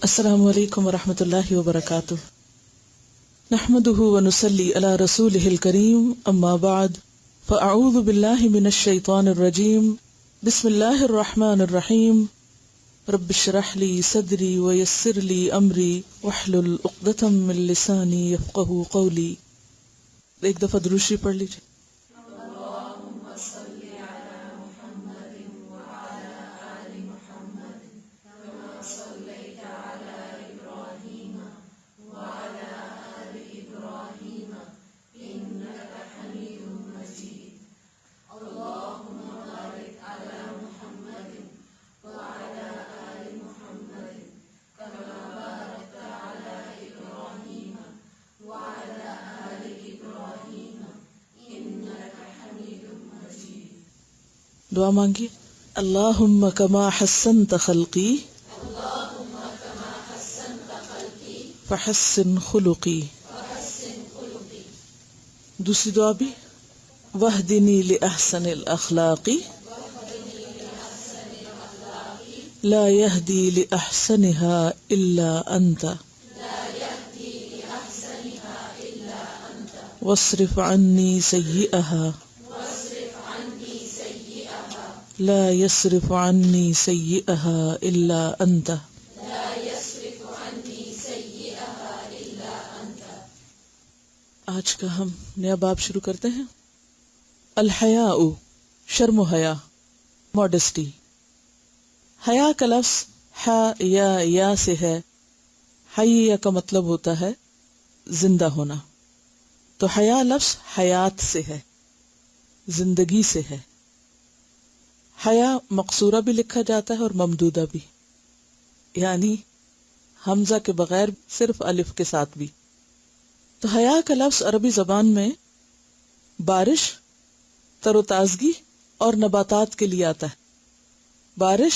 السلام علیکم ورحمۃ اللہ وبرکاتہ، نحمده ونصلی علی رسوله الکریم، اما بعد فاعوذ باللہ من الشیطان الرجیم، بسم اللہ الرحمن الرحیم، رب اشرح لی صدری ویسر لی امری واحلل عقدۃ من لسانی یفقہوا قولی۔ ایک دفعہ درود شریف پڑھ لیجیے۔ دعا مانگیے۔ اللہم کما حسنت خلقی فحسن خلقی۔ دوسری دعا بھی، واہدنی لأحسن الاخلاق لا یہدی لأحسنها الا انت واصرف عنی سیئها لا يصرف عني سيئها إلا أنت۔ آج کا ہم نیا باب شروع کرتے ہیں۔ الحیاء، شرم و حیا، ماڈسٹی۔ حیا کا لفظ حا یا سے ہے۔ حیا کا مطلب ہوتا ہے زندہ ہونا، تو حیا لفظ حیات سے ہے، زندگی سے ہے۔ حیا مقصورہ بھی لکھا جاتا ہے اور ممدودہ بھی، یعنی حمزہ کے بغیر صرف الف کے ساتھ بھی۔ تو حیا کا لفظ عربی زبان میں بارش، تر و تازگی اور نباتات کے لیے آتا ہے۔ بارش،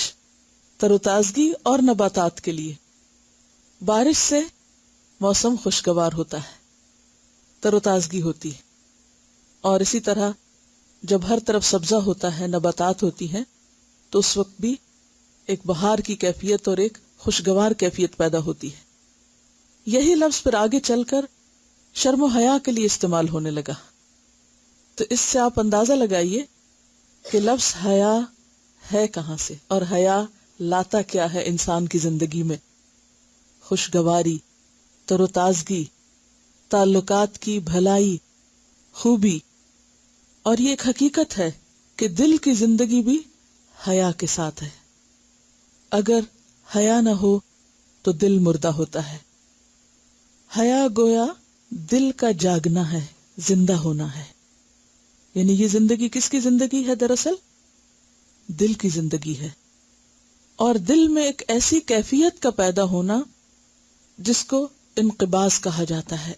تر و تازگی اور نباتات کے لیے۔ بارش سے موسم خوشگوار ہوتا ہے، تر و تازگی ہوتی ہے، اور اسی طرح جب ہر طرف سبزہ ہوتا ہے، نباتات ہوتی ہیں، تو اس وقت بھی ایک بہار کی کیفیت اور ایک خوشگوار کیفیت پیدا ہوتی ہے۔ یہی لفظ پھر آگے چل کر شرم و حیا کے لیے استعمال ہونے لگا۔ تو اس سے آپ اندازہ لگائیے کہ لفظ حیا ہے کہاں سے، اور حیا لاتا کیا ہے انسان کی زندگی میں۔ خوشگواری، تر و تازگی، تعلقات کی بھلائی، خوبی۔ اور یہ ایک حقیقت ہے کہ دل کی زندگی بھی حیا کے ساتھ ہے۔ اگر حیا نہ ہو تو دل مردہ ہوتا ہے۔ حیا گویا دل کا جاگنا ہے، زندہ ہونا ہے۔ یعنی یہ زندگی کس کی زندگی ہے؟ دراصل دل کی زندگی ہے، اور دل میں ایک ایسی کیفیت کا پیدا ہونا جس کو انقباض کہا جاتا ہے،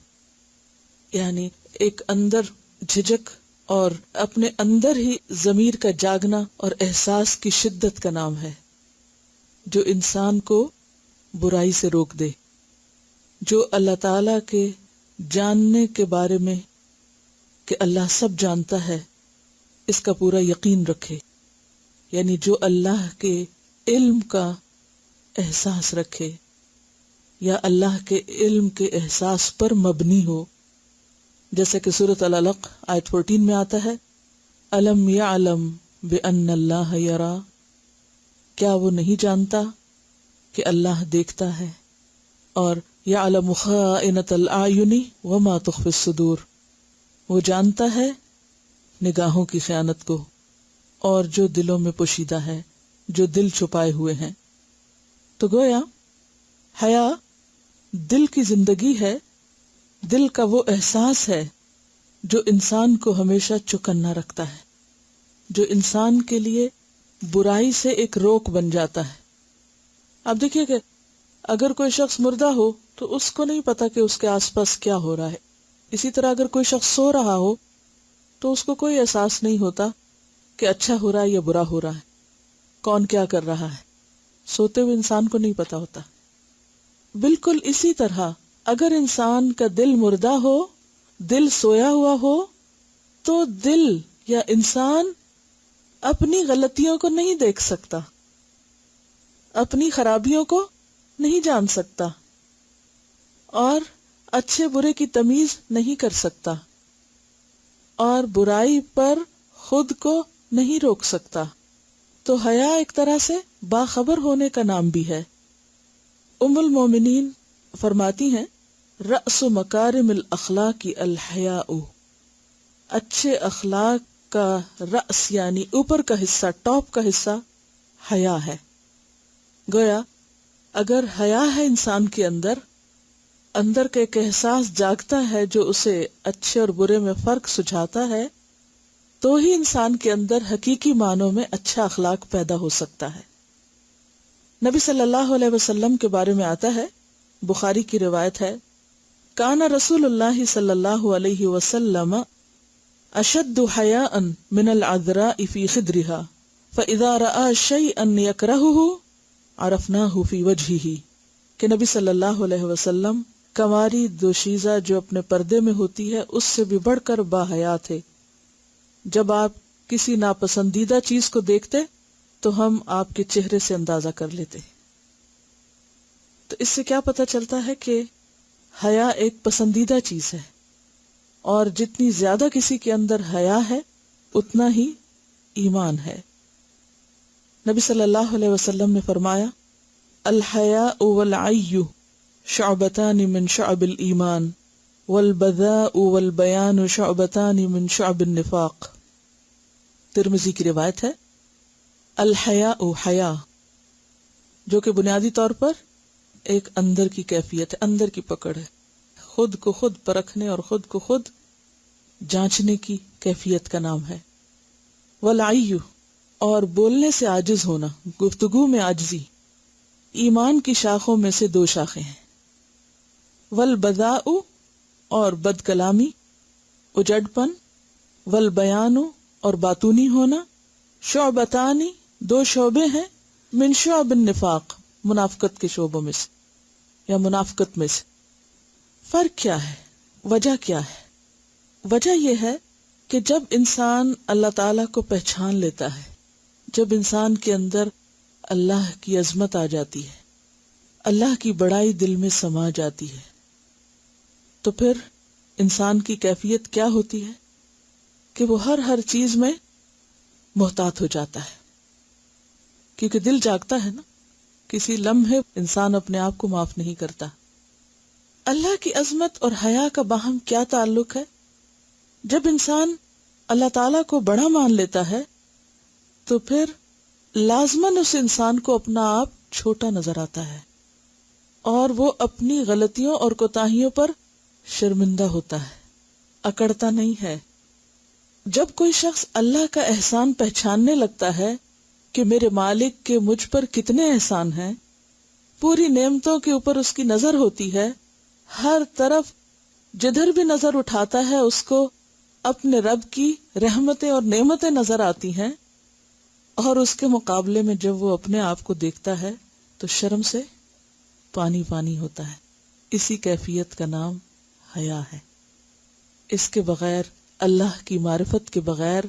یعنی ایک اندر جھجک اور اپنے اندر ہی ضمیر کا جاگنا اور احساس کی شدت کا نام ہے، جو انسان کو برائی سے روک دے، جو اللہ تعالی کے جاننے کے بارے میں کہ اللہ سب جانتا ہے اس کا پورا یقین رکھے، یعنی جو اللہ کے علم کا احساس رکھے یا اللہ کے علم کے احساس پر مبنی ہو، جیسے کہ سورۃ العلق آیت 14 میں آتا ہے، الم یعلم بان اللہ یرا، کیا وہ نہیں جانتا کہ اللہ دیکھتا ہے، اور یعلم خائنۃ الاعین وما تخفی الصدور، وہ جانتا ہے نگاہوں کی خیانت کو اور جو دلوں میں پوشیدہ ہے، جو دل چھپائے ہوئے ہیں۔ تو گویا حیا دل کی زندگی ہے، دل کا وہ احساس ہے جو انسان کو ہمیشہ چوکنا رکھتا ہے، جو انسان کے لیے برائی سے ایک روک بن جاتا ہے۔ آپ دیکھیے کہ اگر کوئی شخص مردہ ہو تو اس کو نہیں پتا کہ اس کے آس پاس کیا ہو رہا ہے۔ اسی طرح اگر کوئی شخص سو رہا ہو تو اس کو کوئی احساس نہیں ہوتا کہ اچھا ہو رہا ہے یا برا ہو رہا ہے، کون کیا کر رہا ہے، سوتے ہوئے انسان کو نہیں پتا ہوتا۔ بالکل اسی طرح اگر انسان کا دل مردہ ہو، دل سویا ہوا ہو، تو دل یا انسان اپنی غلطیوں کو نہیں دیکھ سکتا، اپنی خرابیوں کو نہیں جان سکتا اور اچھے برے کی تمیز نہیں کر سکتا اور برائی پر خود کو نہیں روک سکتا، تو حیا ایک طرح سے باخبر ہونے کا نام بھی ہے۔ ام المومنین فرماتی ہیں رأس مکارم الاخلاق الحیاء، اچھے اخلاق کا رأس یعنی اوپر کا حصہ، ٹاپ کا حصہ حیا ہے۔ گویا اگر حیا ہے انسان کے اندر کا ایک احساس جاگتا ہے جو اسے اچھے اور برے میں فرق سجھاتا ہے، تو ہی انسان کے اندر حقیقی معنوں میں اچھا اخلاق پیدا ہو سکتا ہے۔ نبی صلی اللہ علیہ وسلم کے بارے میں آتا ہے، بخاری کی روایت ہے، کان رسول اللہ صلی اللہ علیہ وسلم اشد حیاء من العذراء فی خدرها فاذا رأى شیئا یکرہہ عرفناہ فی وجہہ، کہ نبی صلی اللہ علیہ وسلم کنواری دوشیزہ جو اپنے پردے میں ہوتی ہے اس سے بھی بڑھ کر باحیا تھے۔ جب آپ کسی ناپسندیدہ چیز کو دیکھتے تو ہم آپ کے چہرے سے اندازہ کر لیتے۔ تو اس سے کیا پتہ چلتا ہے کہ حیا ایک پسندیدہ چیز ہے، اور جتنی زیادہ کسی کے اندر حیا ہے اتنا ہی ایمان ہے۔ نبی صلی اللہ علیہ وسلم نے فرمایا الحیاء والعی شعبتان من شعب الایمان والبذاء والبیان شعبتان من شعب النفاق۔ ترمذی کی روایت ہے، الحیاء حیا، جو کہ بنیادی طور پر ایک اندر کی کیفیت ہے، اندر کی پکڑ ہے، خود کو خود پرکھنے اور خود کو خود جانچنے کی کیفیت کا نام ہے۔ والعی، اور بولنے سے عاجز ہونا، گفتگو میں عاجزی، ایمان کی شاخوں میں سے 2 شاخیں ہیں۔ والبذاء، اور بد کلامی، اجڑ پن، والبیان، اور باتونی ہونا، شعبتانی، 2 شعبے ہیں، من شعب النفاق، منافقت کے شعبوں میں سے یا منافقت میں سے۔ فرق کیا ہے؟ وجہ کیا ہے؟ وجہ یہ ہے کہ جب انسان اللہ تعالیٰ کو پہچان لیتا ہے، جب انسان کے اندر اللہ کی عظمت آ جاتی ہے، اللہ کی بڑائی دل میں سما جاتی ہے، تو پھر انسان کی کیفیت کیا ہوتی ہے کہ وہ ہر چیز میں محتاط ہو جاتا ہے، کیونکہ دل جاگتا ہے نا، کسی لمحے انسان اپنے آپ کو معاف نہیں کرتا۔ اللہ کی عظمت اور حیا کا باہم کیا تعلق ہے؟ جب انسان اللہ تعالیٰ کو بڑا مان لیتا ہے تو پھر لازماً اس انسان کو اپنا آپ چھوٹا نظر آتا ہے، اور وہ اپنی غلطیوں اور کوتاہیوں پر شرمندہ ہوتا ہے، اکڑتا نہیں ہے۔ جب کوئی شخص اللہ کا احسان پہچاننے لگتا ہے کہ میرے مالک کے مجھ پر کتنے احسان ہیں، پوری نعمتوں کے اوپر اس کی نظر ہوتی ہے، ہر طرف جدھر بھی نظر اٹھاتا ہے اس کو اپنے رب کی رحمتیں اور نعمتیں نظر آتی ہیں، اور اس کے مقابلے میں جب وہ اپنے آپ کو دیکھتا ہے تو شرم سے پانی پانی ہوتا ہے۔ اسی کیفیت کا نام حیا ہے۔ اس کے بغیر، اللہ کی معرفت کے بغیر،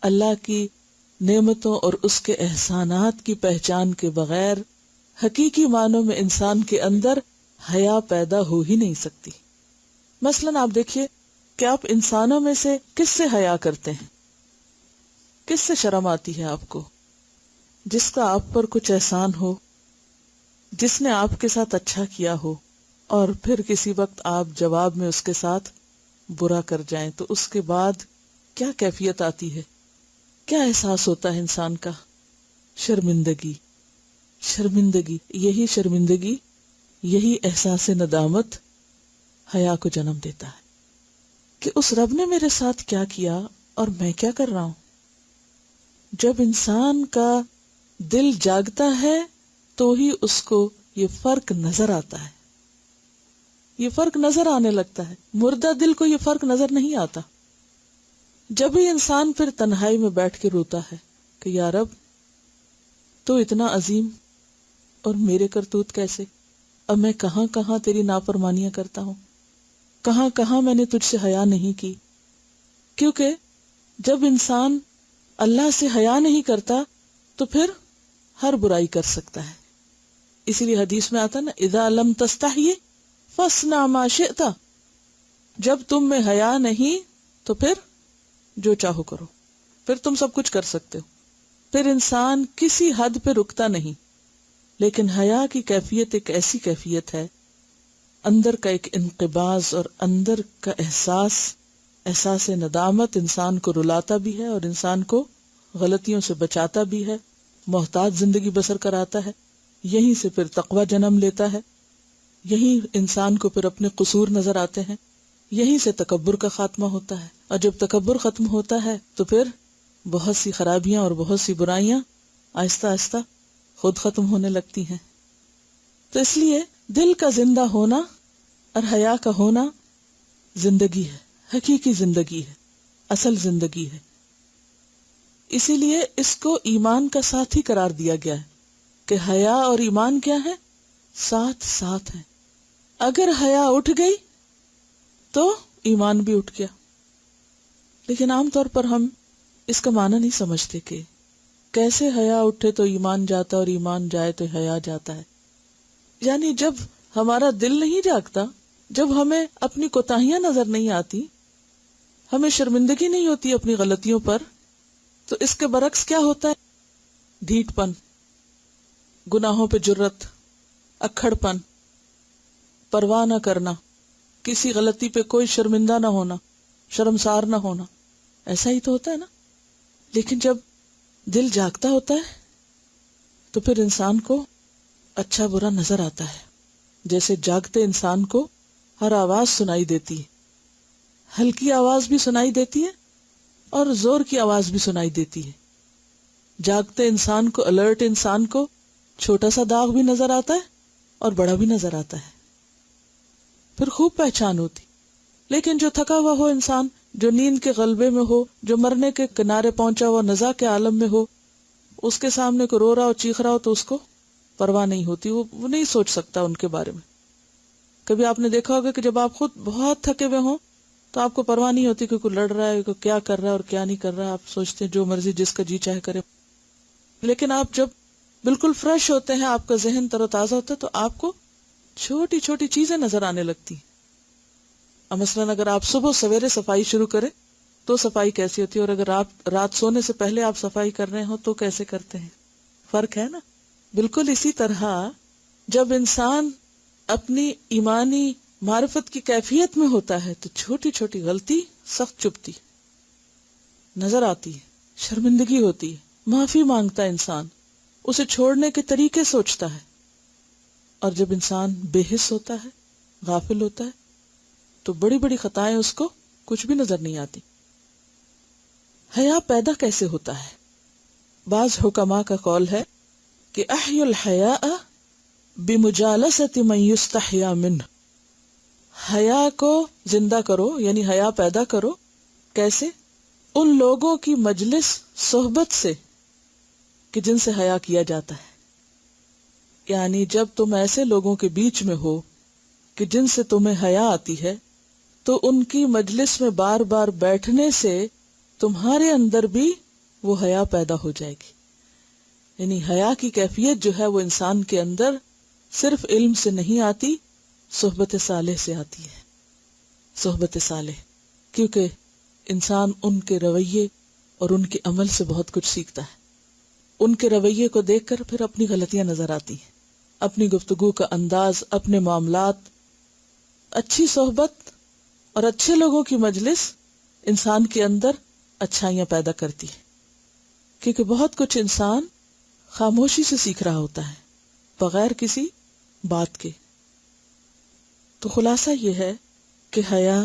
اللہ کی نعمتوں اور اس کے احسانات کی پہچان کے بغیر، حقیقی معنوں میں انسان کے اندر حیا پیدا ہو ہی نہیں سکتی۔ مثلاً آپ دیکھیے کہ آپ انسانوں میں سے کس سے حیا کرتے ہیں؟ کس سے شرم آتی ہے آپ کو؟ جس کا آپ پر کچھ احسان ہو، جس نے آپ کے ساتھ اچھا کیا ہو، اور پھر کسی وقت آپ جواب میں اس کے ساتھ برا کر جائیں تو اس کے بعد کیا کیفیت آتی ہے؟ کیا احساس ہوتا ہے انسان کا؟ شرمندگی۔ شرمندگی، یہی شرمندگی، یہی احساس ندامت حیا کو جنم دیتا ہے کہ اس رب نے میرے ساتھ کیا کیا اور میں کیا کر رہا ہوں۔ جب انسان کا دل جاگتا ہے تو ہی اس کو یہ فرق نظر آتا ہے، یہ فرق نظر آنے لگتا ہے۔ مردہ دل کو یہ فرق نظر نہیں آتا۔ جب ہی انسان پھر تنہائی میں بیٹھ کے روتا ہے کہ یا رب تو اتنا عظیم اور میرے کرتوت کیسے، اب میں کہاں کہاں تیری نافرمانیاں کرتا ہوں، کہاں کہاں میں نے تجھ سے حیا نہیں کی۔ کیونکہ جب انسان اللہ سے حیا نہیں کرتا تو پھر ہر برائی کر سکتا ہے، اسی لیے حدیث میں آتا نا اذا لم تستحی فاصنع ما شئت، جب تم میں حیا نہیں تو پھر جو چاہو کرو، پھر تم سب کچھ کر سکتے ہو، پھر انسان کسی حد پہ رکتا نہیں. لیکن حیا کی کیفیت ایک ایسی کیفیت ہے، اندر کا ایک انقباض اور اندر کا احساس ندامت انسان کو رلاتا بھی ہے اور انسان کو غلطیوں سے بچاتا بھی ہے، محتاط زندگی بسر کراتا ہے. یہیں سے پھر تقوی جنم لیتا ہے، یہیں انسان کو پھر اپنے قصور نظر آتے ہیں، یہیں سے تکبر کا خاتمہ ہوتا ہے. اور جب تکبر ختم ہوتا ہے تو پھر بہت سی خرابیاں اور بہت سی برائیاں آہستہ آہستہ خود ختم ہونے لگتی ہیں. تو اس لیے دل کا زندہ ہونا اور حیا کا ہونا زندگی ہے، حقیقی زندگی ہے، اصل زندگی ہے. اسی لیے اس کو ایمان کا ساتھی قرار دیا گیا ہے کہ حیا اور ایمان کیا ہے؟ ساتھ ساتھ ہے. اگر حیا اٹھ گئی تو ایمان بھی اٹھ گیا. لیکن عام طور پر ہم اس کا معنی نہیں سمجھتے کہ کیسے حیا اٹھے تو ایمان جاتا اور ایمان جائے تو حیا جاتا ہے. یعنی جب ہمارا دل نہیں جاگتا، جب ہمیں اپنی کوتاہیاں نظر نہیں آتی، ہمیں شرمندگی نہیں ہوتی اپنی غلطیوں پر، تو اس کے برعکس کیا ہوتا ہے؟ ڈھیٹ پن، گناہوں پہ جرت، اکھڑ پن، پرواہ نہ کرنا، کسی غلطی پہ کوئی شرمندہ نہ ہونا، شرمسار نہ ہونا. ایسا ہی تو ہوتا ہے نا. لیکن جب دل جاگتا ہوتا ہے تو پھر انسان کو اچھا برا نظر آتا ہے. جیسے جاگتے انسان کو ہر آواز سنائی دیتی ہے، ہلکی آواز بھی سنائی دیتی ہے اور زور کی آواز بھی سنائی دیتی ہے. جاگتے انسان کو، الرٹ انسان کو چھوٹا سا داغ بھی نظر آتا ہے اور بڑا بھی نظر آتا ہے، پھر خوب پہچان ہوتی. لیکن جو تھکا ہوا ہو انسان، جو نیند کے غلبے میں ہو، جو مرنے کے کنارے پہنچا ہوا نزا کے عالم میں ہو، اس کے سامنے کو رو رہا ہو، چیخ رہا ہو تو اس کو پرواہ نہیں ہوتی، وہ نہیں سوچ سکتا ان کے بارے میں. کبھی آپ نے دیکھا ہوگا کہ جب آپ خود بہت تھکے ہوئے ہوں تو آپ کو پرواہ نہیں ہوتی کہ کوئی لڑ رہا ہے، کوئی کیا کر رہا ہے اور کیا نہیں کر رہا. آپ سوچتے ہیں جو مرضی جس کا جی چاہے کرے. لیکن آپ جب بالکل فریش ہوتے ہیں، آپ کا ذہن تر و تازہ ہوتا ہے، تو آپ کو چھوٹی چھوٹی چیزیں نظر آنے لگتی. مثلاً اگر آپ صبح سویرے صفائی شروع کریں تو صفائی کیسی ہوتی ہے، اور اگر آپ رات سونے سے پہلے آپ صفائی کر رہے ہو تو کیسے کرتے ہیں. فرق ہے نا. بالکل اسی طرح جب انسان اپنی ایمانی معرفت کی کیفیت میں ہوتا ہے تو چھوٹی چھوٹی غلطی سخت چبھتی نظر آتی ہے، شرمندگی ہوتی ہے، معافی مانگتا ہے انسان، اسے چھوڑنے کے طریقے سوچتا ہے. اور جب انسان بے حس ہوتا ہے، غافل ہوتا ہے، تو بڑی بڑی خطائیں اس کو کچھ بھی نظر نہیں آتی. حیا پیدا کیسے ہوتا ہے؟ بعض حکماء کا قول ہے کہ احی الحیاء بمجالست من یستحیا منہ، حیا کو زندہ کرو، یعنی حیا پیدا کرو. کیسے؟ ان لوگوں کی مجلس، صحبت سے کہ جن سے حیا کیا جاتا ہے. یعنی جب تم ایسے لوگوں کے بیچ میں ہو کہ جن سے تمہیں حیا آتی ہے تو ان کی مجلس میں بار بار بیٹھنے سے تمہارے اندر بھی وہ حیا پیدا ہو جائے گی. یعنی حیا کی کیفیت جو ہے وہ انسان کے اندر صرف علم سے نہیں آتی، صحبت صالح سے آتی ہے. صحبت صالح، کیونکہ انسان ان کے رویے اور ان کے عمل سے بہت کچھ سیکھتا ہے. ان کے رویے کو دیکھ کر پھر اپنی غلطیاں نظر آتی ہیں، اپنی گفتگو کا انداز، اپنے معاملات. اچھی صحبت اور اچھے لوگوں کی مجلس انسان کے اندر اچھائیاں پیدا کرتی ہے، کیونکہ بہت کچھ انسان خاموشی سے سیکھ رہا ہوتا ہے، بغیر کسی بات کے. تو خلاصہ یہ ہے کہ حیا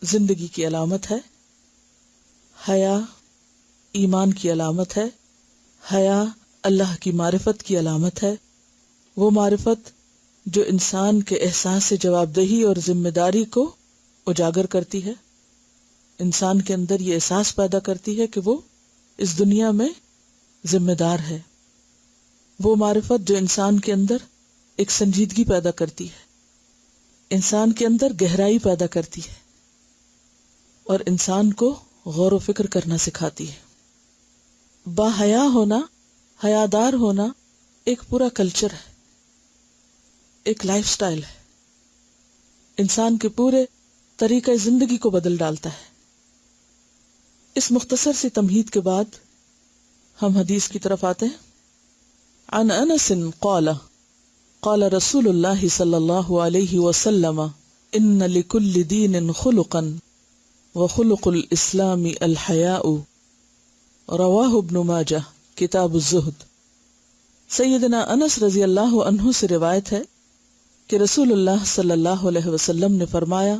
زندگی کی علامت ہے، حیا ایمان کی علامت ہے، حیا اللہ کی معرفت کی علامت ہے. وہ معرفت جو انسان کے احساس جواب دہی اور ذمہ داری کو اجاگر کرتی ہے، انسان کے اندر یہ احساس پیدا کرتی ہے کہ وہ اس دنیا میں ذمہ دار ہے. وہ معرفت جو انسان کے اندر ایک سنجیدگی پیدا کرتی ہے، انسان کے اندر گہرائی پیدا کرتی ہے اور انسان کو غور و فکر کرنا سکھاتی ہے. با حیا ہونا، حیادار ہونا ایک پورا کلچر ہے. ایک لائف سٹائل ہے، انسان کے پورے طریقہ زندگی کو بدل ڈالتا ہے۔ اس مختصر سی تمہید کے بعد ہم حدیث کی طرف آتے ہیں۔ عن انس قال قال رسول اللہ صلی اللہ علیہ وسلم ان لکل دین خلقا وخلق الاسلام الحیاء، رواہ ابن ماجہ کتاب الزہد۔ سیدنا انس رضی اللہ عنہ سے روایت ہے کہ رسول اللہ صلی اللہ علیہ وسلم نے فرمایا،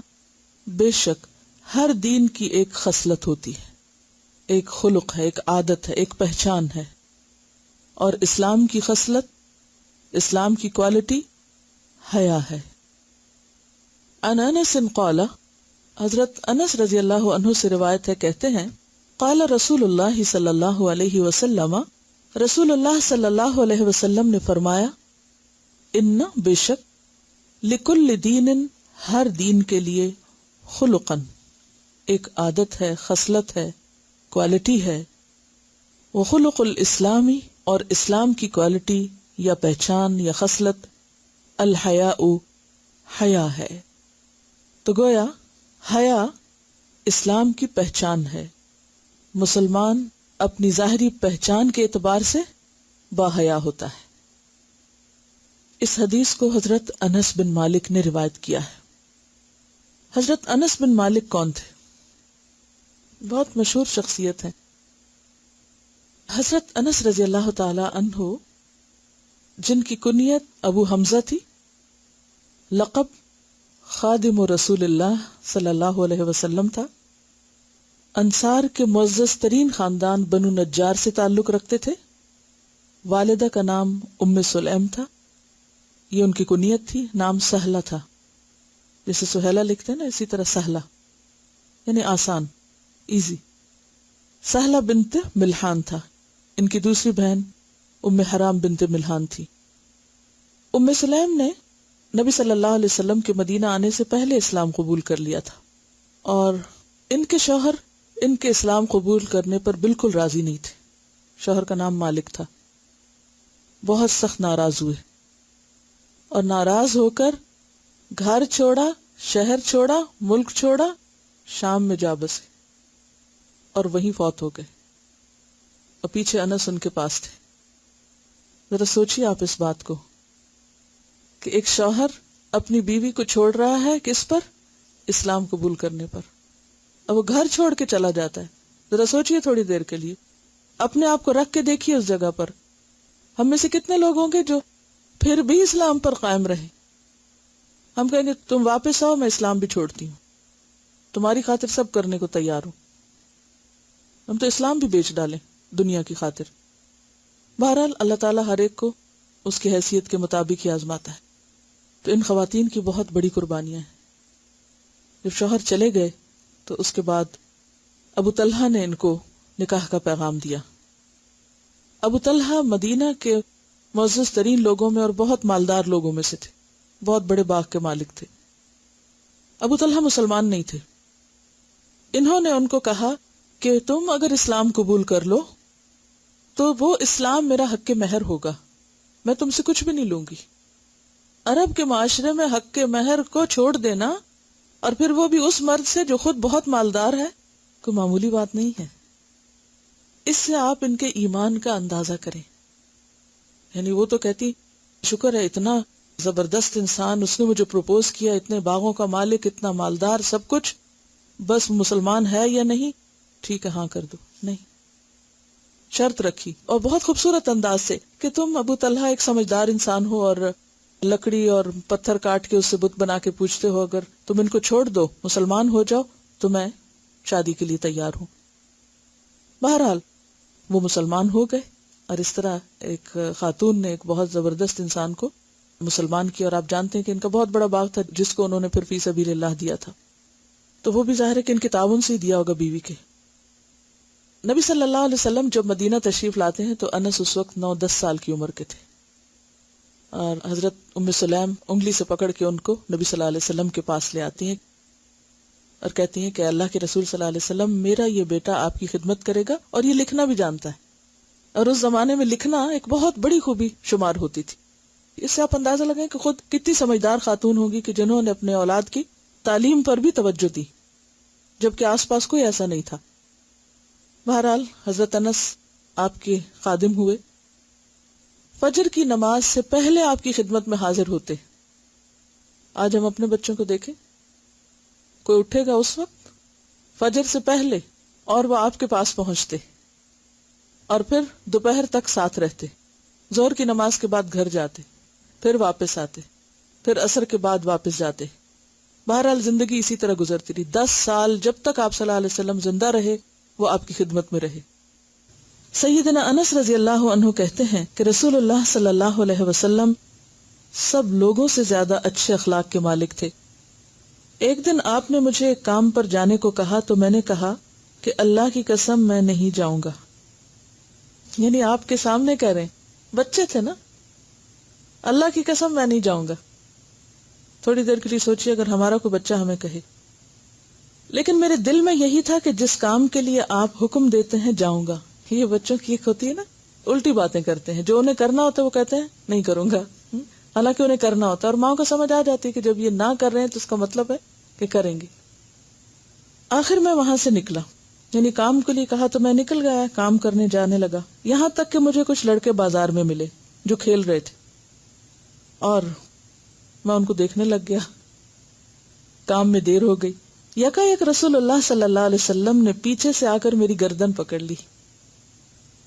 بے شک ہر دین کی ایک خصلت ہوتی ہے، ایک خلق ہے، ایک عادت ہے، ایک پہچان ہے، اور اسلام کی خصلت، اسلام کی کوالٹی حیا ہے۔ عن انس قال، حضرت انس رضی اللہ عنہ سے روایت ہے، کہتے ہیں قال رسول اللہ صلی اللہ علیہ وسلم، رسول اللہ صلی اللہ علیہ وسلم نے فرمایا، ان بے شک لکل دین ہر دین کے لیے خلقن ایک عادت ہے، خصلت ہے، کوالٹی ہے، وخلق الاسلامی اور اسلام کی کوالٹی یا پہچان یا خصلت الحیاء حیا ہے۔ تو گویا حیا اسلام کی پہچان ہے، مسلمان اپنی ظاہری پہچان کے اعتبار سے باحیا ہوتا ہے۔ اس حدیث کو حضرت انس بن مالک نے روایت کیا ہے۔ حضرت انس بن مالک کون تھے؟ بہت مشہور شخصیت ہے۔ حضرت انس رضی اللہ تعالی عنہ جن کی کنیت ابو حمزہ تھی، لقب خادم رسول اللہ صلی اللہ علیہ وسلم تھا، انصار کے معزز ترین خاندان بنو نجار سے تعلق رکھتے تھے، والدہ کا نام ام سلیم تھا، یہ ان کی کنیت تھی، نام سہلہ تھا، جیسے سہیلہ لکھتے ہیں نا اسی طرح سہلہ یعنی آسان، ایزی۔ سہلہ بنت ملحان تھا، ان کی دوسری بہن ام حرام بنت ملحان تھی۔ ام سلیم نے نبی صلی اللہ علیہ وسلم کے مدینہ آنے سے پہلے اسلام قبول کر لیا تھا، اور ان کے شوہر ان کے اسلام قبول کرنے پر بالکل راضی نہیں تھے۔ شوہر کا نام مالک تھا، بہت سخت ناراض ہوئے، اور ناراض ہو کر گھر چھوڑا، شہر چھوڑا، ملک چھوڑا، شام میں جا بسے اور وہیں فوت ہو گئے، اور پیچھے انس ان کے پاس تھے۔ ذرا سوچیے آپ اس بات کو کہ ایک شوہر اپنی بیوی کو چھوڑ رہا ہے کس پر؟ اسلام قبول کرنے پر، اور وہ گھر چھوڑ کے چلا جاتا ہے۔ ذرا سوچیے تھوڑی دیر کے لیے، اپنے آپ کو رکھ کے دیکھیے اس جگہ پر۔ ہم میں سے کتنے لوگ ہوں گے جو پھر بھی اسلام پر قائم رہے؟ ہم کہیں گے تم واپس آؤ، میں اسلام بھی چھوڑتی ہوں، تمہاری خاطر سب کرنے کو تیار ہوں، ہم تو اسلام بھی بیچ ڈالیں دنیا کی خاطر۔ بہرحال اللہ تعالیٰ ہر ایک کو اس کی حیثیت کے مطابق ہی آزماتا ہے۔ تو ان خواتین کی بہت بڑی قربانیاں ہیں۔ جب شوہر چلے گئے تو اس کے بعد ابو طلحہ نے ان کو نکاح کا پیغام دیا۔ ابو طلحہ مدینہ کے معزز ترین لوگوں میں اور بہت مالدار لوگوں میں سے تھے، بہت بڑے باغ کے مالک تھے۔ ابو طلحہ مسلمان نہیں تھے۔ انہوں نے ان کو کہا کہ تم اگر اسلام قبول کر لو تو وہ اسلام میرا حق مہر ہوگا، میں تم سے کچھ بھی نہیں لوں گی۔ عرب کے معاشرے میں حق مہر کو چھوڑ دینا، اور پھر وہ بھی اس مرد سے جو خود بہت مالدار ہے، کوئی معمولی بات نہیں ہے۔ اس سے آپ ان کے ایمان کا اندازہ کریں۔ یعنی وہ تو کہتی شکر ہے اتنا زبردست انسان، اس نے مجھے پروپوز کیا، اتنے باغوں کا مالک، اتنا مالدار، سب کچھ، بس مسلمان ہے یا نہیں؟ ٹھیک ہے، ہاں کر دو۔ نہیں، شرط رکھی، اور بہت خوبصورت انداز سے کہ تم ابو طلحہ ایک سمجھدار انسان ہو، اور لکڑی اور پتھر کاٹ کے اس سے بت بنا کے پوچھتے ہو، اگر تم ان کو چھوڑ دو، مسلمان ہو جاؤ، تو میں شادی کے لیے تیار ہوں۔ بہرحال وہ مسلمان ہو گئے، اور اس طرح ایک خاتون نے ایک بہت زبردست انسان کو مسلمان کیا، اور آپ جانتے ہیں کہ ان کا بہت بڑا باغ تھا جس کو انہوں نے پھر فی سبیل اللہ دیا تھا، تو وہ بھی ظاہر ہے کہ ان کے تعاون سے ہی دیا ہوگا بیوی کے۔ نبی صلی اللہ علیہ وسلم جب مدینہ تشریف لاتے ہیں تو انس اس وقت 9-10 سال کی عمر کے تھے، اور حضرت ام سلیم انگلی سے پکڑ کے ان کو نبی صلی اللہ علیہ وسلم کے پاس لے آتی ہیں اور کہتی ہیں کہ اللہ کے رسول صلی اللہ علیہ وسلم، میرا یہ بیٹا آپ کی خدمت کرے گا اور یہ لکھنا بھی جانتا ہے۔ اور اس زمانے میں لکھنا ایک بہت بڑی خوبی شمار ہوتی تھی، اس سے آپ اندازہ لگائیں کہ خود کتنی سمجھدار خاتون ہوگی کہ جنہوں نے اپنے اولاد کی تعلیم پر بھی توجہ دی جبکہ آس پاس کوئی ایسا نہیں تھا. بہرحال حضرت انس آپ کے خادم ہوئے. فجر کی نماز سے پہلے آپ کی خدمت میں حاضر ہوتے. آج ہم اپنے بچوں کو دیکھیں, کوئی اٹھے گا اس وقت فجر سے پہلے اور وہ آپ کے پاس پہنچتے اور پھر دوپہر تک ساتھ رہتے. ظہر کی نماز کے بعد گھر جاتے, پھر واپس آتے, پھر عصر کے بعد واپس جاتے. بہرحال زندگی اسی طرح گزرتی رہی. 10 سال جب تک آپ صلی اللہ علیہ وسلم زندہ رہے وہ آپ کی خدمت میں رہے. سیدنا انس رضی اللہ عنہ کہتے ہیں کہ رسول اللہ صلی اللہ علیہ وسلم سب لوگوں سے زیادہ اچھے اخلاق کے مالک تھے. ایک دن آپ نے مجھے ایک کام پر جانے کو کہا تو میں نے کہا کہ اللہ کی قسم میں نہیں جاؤں گا. یعنی آپ کے سامنے کہہ رہے ہیں, بچے تھے نا, اللہ کی قسم میں نہیں جاؤں گا. تھوڑی دیر کے لیے سوچیے اگر ہمارا کوئی بچہ ہمیں کہے. لیکن میرے دل میں یہی تھا کہ جس کام کے لیے آپ حکم دیتے ہیں جاؤں گا. یہ بچوں کی ایک ہوتی ہے نا, الٹی باتیں کرتے ہیں. جو انہیں کرنا ہوتا ہے وہ کہتے ہیں نہیں کروں گا, حالانکہ انہیں کرنا ہوتا ہے. اور ماں کو سمجھ آ جاتی ہے کہ جب یہ نہ کر رہے ہیں تو اس کا مطلب ہے کہ کریں گے. آخر میں وہاں سے نکلا, یعنی کام کے لیے کہا تو میں نکل گیا, کام کرنے جانے لگا. یہاں تک کہ مجھے کچھ لڑکے بازار میں ملے جو کھیل رہے تھے اور میں ان کو دیکھنے لگ گیا. کام میں دیر ہو گئی. یکایک رسول اللہ صلی اللہ علیہ وسلم نے پیچھے سے آ کر میری گردن پکڑ لی.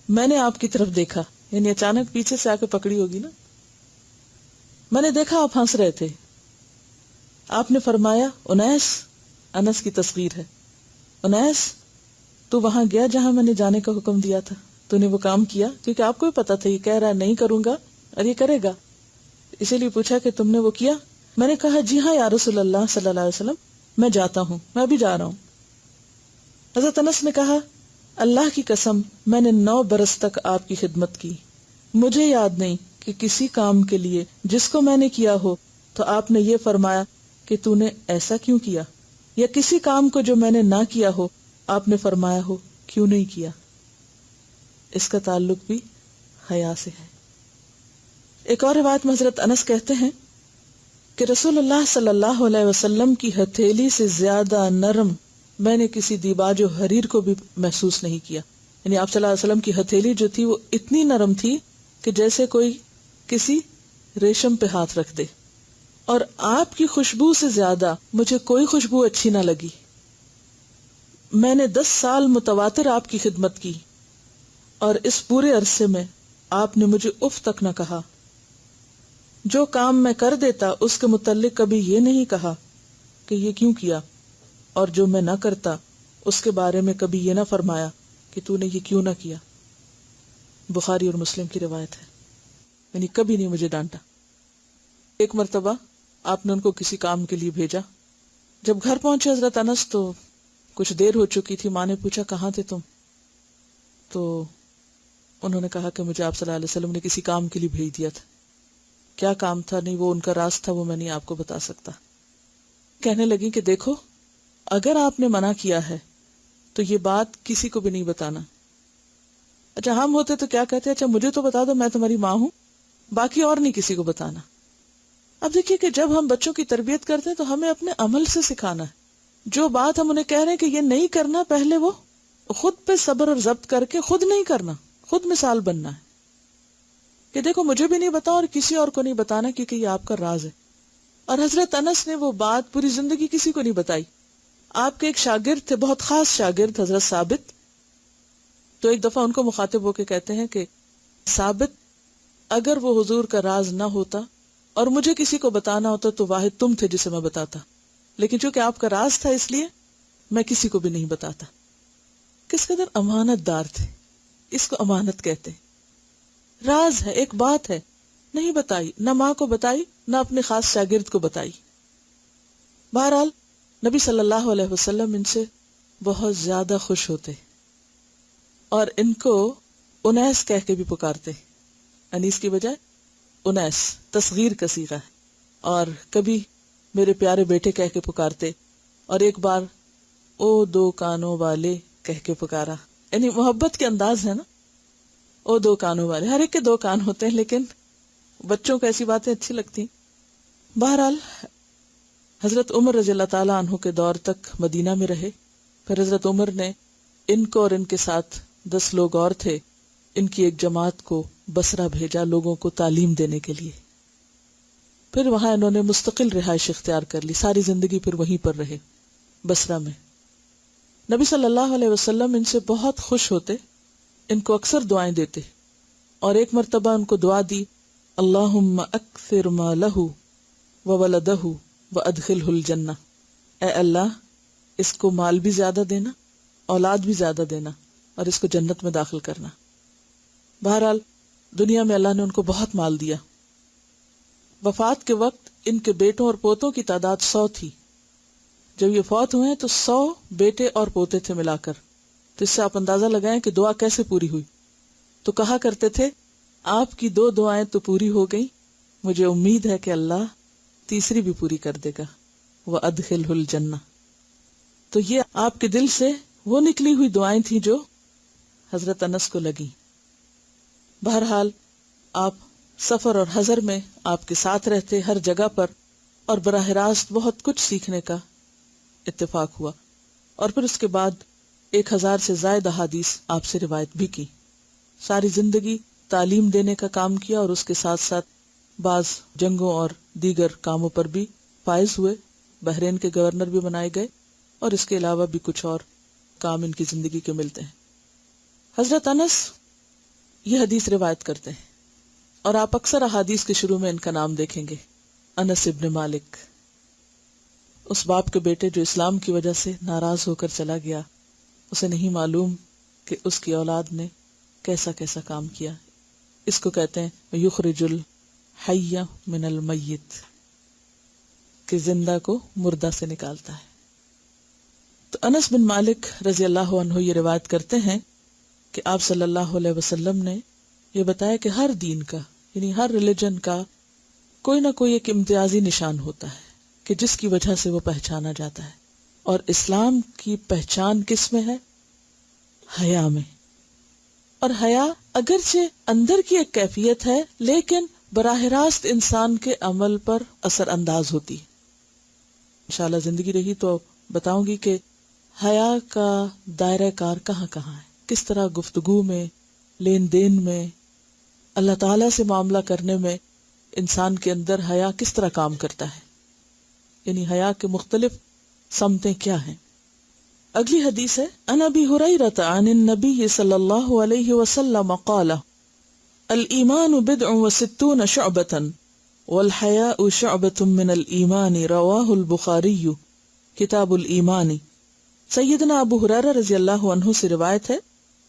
میں نے آپ کی طرف دیکھا, یعنی اچانک پیچھے سے آ کے پکڑی ہوگی نا. میں نے دیکھا آپ ہنس رہے تھے. آپ نے فرمایا انیس, انس کی تصغیر ہے, انیس تو وہاں گیا جہاں میں نے جانے کا حکم دیا تھا, تو نے وہ کام کیا, کیونکہ آپ کو بھی پتا تھا یہ کہہ رہا نہیں کروں گا اور یہ کرے گا, اسی لیے پوچھا کہ تم نے وہ کیا. میں نے کہا جی ہاں یا رسول اللہ صلی اللہ علیہ وسلم, میں جاتا ہوں, میں بھی جا رہا ہوں. حضرت انس نے کہا اللہ کی قسم میں نے 9 برس تک آپ کی خدمت کی, مجھے یاد نہیں کہ کسی کام کے لیے جس کو میں نے کیا ہو تو آپ نے یہ فرمایا کہ تو نے ایسا کیوں کیا, یا کسی کام کو جو میں نے نہ کیا ہو آپ نے فرمایا ہو کیوں نہیں کیا. اس کا تعلق بھی حیا سے ہے. ایک اور روایت میں حضرت انس کہتے ہیں کہ رسول اللہ صلی اللہ علیہ وسلم کی ہتھیلی سے زیادہ نرم میں نے کسی دیباج و حریر کو بھی محسوس نہیں کیا. یعنی آپ صلی اللہ علیہ وسلم کی ہتھیلی جو تھی وہ اتنی نرم تھی کہ جیسے کوئی کسی ریشم پہ ہاتھ رکھ دے. اور آپ کی خوشبو سے زیادہ مجھے کوئی خوشبو اچھی نہ لگی. میں نے 10 سال متواتر آپ کی خدمت کی اور اس پورے عرصے میں آپ نے مجھے اف تک نہ کہا. جو کام میں کر دیتا اس کے متعلق کبھی یہ نہیں کہا کہ یہ کیوں کیا, اور جو میں نہ کرتا اس کے بارے میں کبھی یہ نہ فرمایا کہ تو نے یہ کیوں نہ کیا. بخاری اور مسلم کی روایت ہے. یعنی کبھی نہیں مجھے ڈانٹا. ایک مرتبہ آپ نے ان کو کسی کام کے لیے بھیجا. جب گھر پہنچے حضرت انس تو کچھ دیر ہو چکی تھی. ماں نے پوچھا کہاں تھے تم؟ تو انہوں نے کہا کہ مجھے آپ صلی اللہ علیہ وسلم نے کسی کام کے لیے بھیج دیا تھا. کیا کام تھا؟ نہیں, وہ ان کا راز تھا, وہ میں نہیں آپ کو بتا سکتا. کہنے لگی کہ دیکھو اگر آپ نے منع کیا ہے تو یہ بات کسی کو بھی نہیں بتانا. اچھا ہم ہوتے تو کیا کہتے, اچھا مجھے تو بتا دو, میں تمہاری ماں ہوں, باقی اور نہیں کسی کو بتانا. اب دیکھیے کہ جب ہم بچوں کی تربیت کرتے ہیں تو ہمیں اپنے عمل سے سکھانا ہے. جو بات ہم انہیں کہہ رہے ہیں کہ یہ نہیں کرنا, پہلے وہ خود پہ صبر اور ضبط کر کے خود نہیں کرنا, خود مثال بننا ہے کہ دیکھو مجھے بھی نہیں بتا اور کسی اور کو نہیں بتانا کیونکہ یہ آپ کا راز ہے. اور حضرت انس نے وہ بات پوری زندگی کسی کو نہیں بتائی. آپ کے ایک شاگرد تھے, بہت خاص شاگرد, حضرت ثابت. تو ایک دفعہ ان کو مخاطب ہو کے کہتے ہیں کہ ثابت اگر وہ حضور کا راز نہ ہوتا اور مجھے کسی کو بتانا ہوتا تو واحد تم تھے جسے میں بتاتا, لیکن چونکہ آپ کا راز تھا اس لیے میں کسی کو بھی نہیں بتاتا. کس قدر امانت دار تھے. اس کو امانت کہتے ہیں. راز ہے, ایک بات ہے, نہیں بتائی, نہ ماں کو بتائی نہ اپنے خاص شاگرد کو بتائی. بہرحال نبی صلی اللہ علیہ وسلم ان سے بہت زیادہ خوش ہوتے اور ان کو انیس کہہ کے بھی پکارتے. انیس کی بجائے انیس تصغیر کا صیغہ ہے. اور کبھی میرے پیارے بیٹے کہہ کے پکارتے, اور ایک بار او 2 کانوں والے کہہ کے پکارا. یعنی محبت کے انداز ہے نا, او 2 کانوں والے. ہر ایک کے 2 کان ہوتے ہیں لیکن بچوں کو ایسی باتیں اچھی لگتی ہیں۔ بہرحال حضرت عمر رضی اللہ تعالیٰ عنہ کے دور تک مدینہ میں رہے، پھر حضرت عمر نے ان کو اور ان کے ساتھ 10 لوگ اور تھے، ان کی ایک جماعت کو بصرہ بھیجا لوگوں کو تعلیم دینے کے لیے۔ پھر وہاں انہوں نے مستقل رہائش اختیار کر لی، ساری زندگی پھر وہیں پر رہے بصرہ میں۔ نبی صلی اللہ علیہ وسلم ان سے بہت خوش ہوتے، ان کو اکثر دعائیں دیتے، اور ایک مرتبہ ان کو دعا دی، اللہم اکثر مالہ وولدہ وادخلہ الجنہ، اے اللہ اس کو مال بھی زیادہ دینا، اولاد بھی زیادہ دینا، اور اس کو جنت میں داخل کرنا۔ بہرحال دنیا میں اللہ نے ان کو بہت مال دیا۔ وفات کے وقت ان کے بیٹوں اور پوتوں کی تعداد 100 تھی۔ جب یہ فوت ہوئے تو 100 بیٹے اور پوتے تھے ملا کر، تو اس سے آپ اندازہ لگائیں کہ دعا کیسے پوری ہوئی۔ تو کہا کرتے تھے، آپ کی 2 دعائیں تو پوری ہو گئی، مجھے امید ہے کہ اللہ تیسری بھی پوری کر دے گا، وَأَدْخِلْهُ الْجَنَّةَ۔ تو یہ آپ کے دل سے وہ نکلی ہوئی دعائیں تھیں جو حضرت انس کو لگی۔ بہرحال آپ سفر اور حضر میں آپ کے ساتھ رہتے ہر جگہ پر، اور براہ راست بہت کچھ سیکھنے کا اتفاق ہوا، اور پھر اس کے بعد 1000 سے زائد احادیث آپ سے روایت بھی کی۔ ساری زندگی تعلیم دینے کا کام کیا، اور اس کے ساتھ ساتھ بعض جنگوں اور دیگر کاموں پر بھی فائز ہوئے، بحرین کے گورنر بھی بنائے گئے، اور اس کے علاوہ بھی کچھ اور کام ان کی زندگی کے ملتے ہیں۔ حضرت انس یہ حدیث روایت کرتے ہیں، اور آپ اکثر احادیث کے شروع میں ان کا نام دیکھیں گے، انس ابن مالک، اس باپ کے بیٹے جو اسلام کی وجہ سے ناراض ہو کر چلا گیا، اسے نہیں معلوم کہ اس کی اولاد نے کیسا کیسا کام کیا۔ اس کو کہتے ہیں یخرج الحی من المیت، کہ زندہ کو مردہ سے نکالتا ہے۔ تو انس بن مالک رضی اللہ عنہ یہ روایت کرتے ہیں کہ آپ صلی اللہ علیہ وسلم نے یہ بتایا کہ ہر دین کا، یعنی ہر ریلیجن کا کوئی نہ کوئی ایک امتیازی نشان ہوتا ہے کہ جس کی وجہ سے وہ پہچانا جاتا ہے، اور اسلام کی پہچان کس میں ہے؟ حیا میں۔ اور حیا اگرچہ اندر کی ایک کیفیت ہے، لیکن براہ راست انسان کے عمل پر اثر انداز ہوتی ہے۔ انشاءاللہ زندگی رہی تو بتاؤں گی کہ حیا کا دائرہ کار کہاں کہاں ہے، کس طرح گفتگو میں، لین دین میں، اللہ تعالیٰ سے معاملہ کرنے میں انسان کے اندر حیا کس طرح کام کرتا ہے، یعنی حیا کے مختلف سمتیں کیا ہیں۔ اگلی حدیث ہے، عن ابی ہریرہ عن النبی صلی اللہ علیہ وسلم قال الایمان بضع وستون شعبۃ والحیاء شعبۃ من الایمان رواہ البخاری کتاب الایمان۔ سیدنا ابو ہریرہ رضی اللہ عنہ سے روایت ہے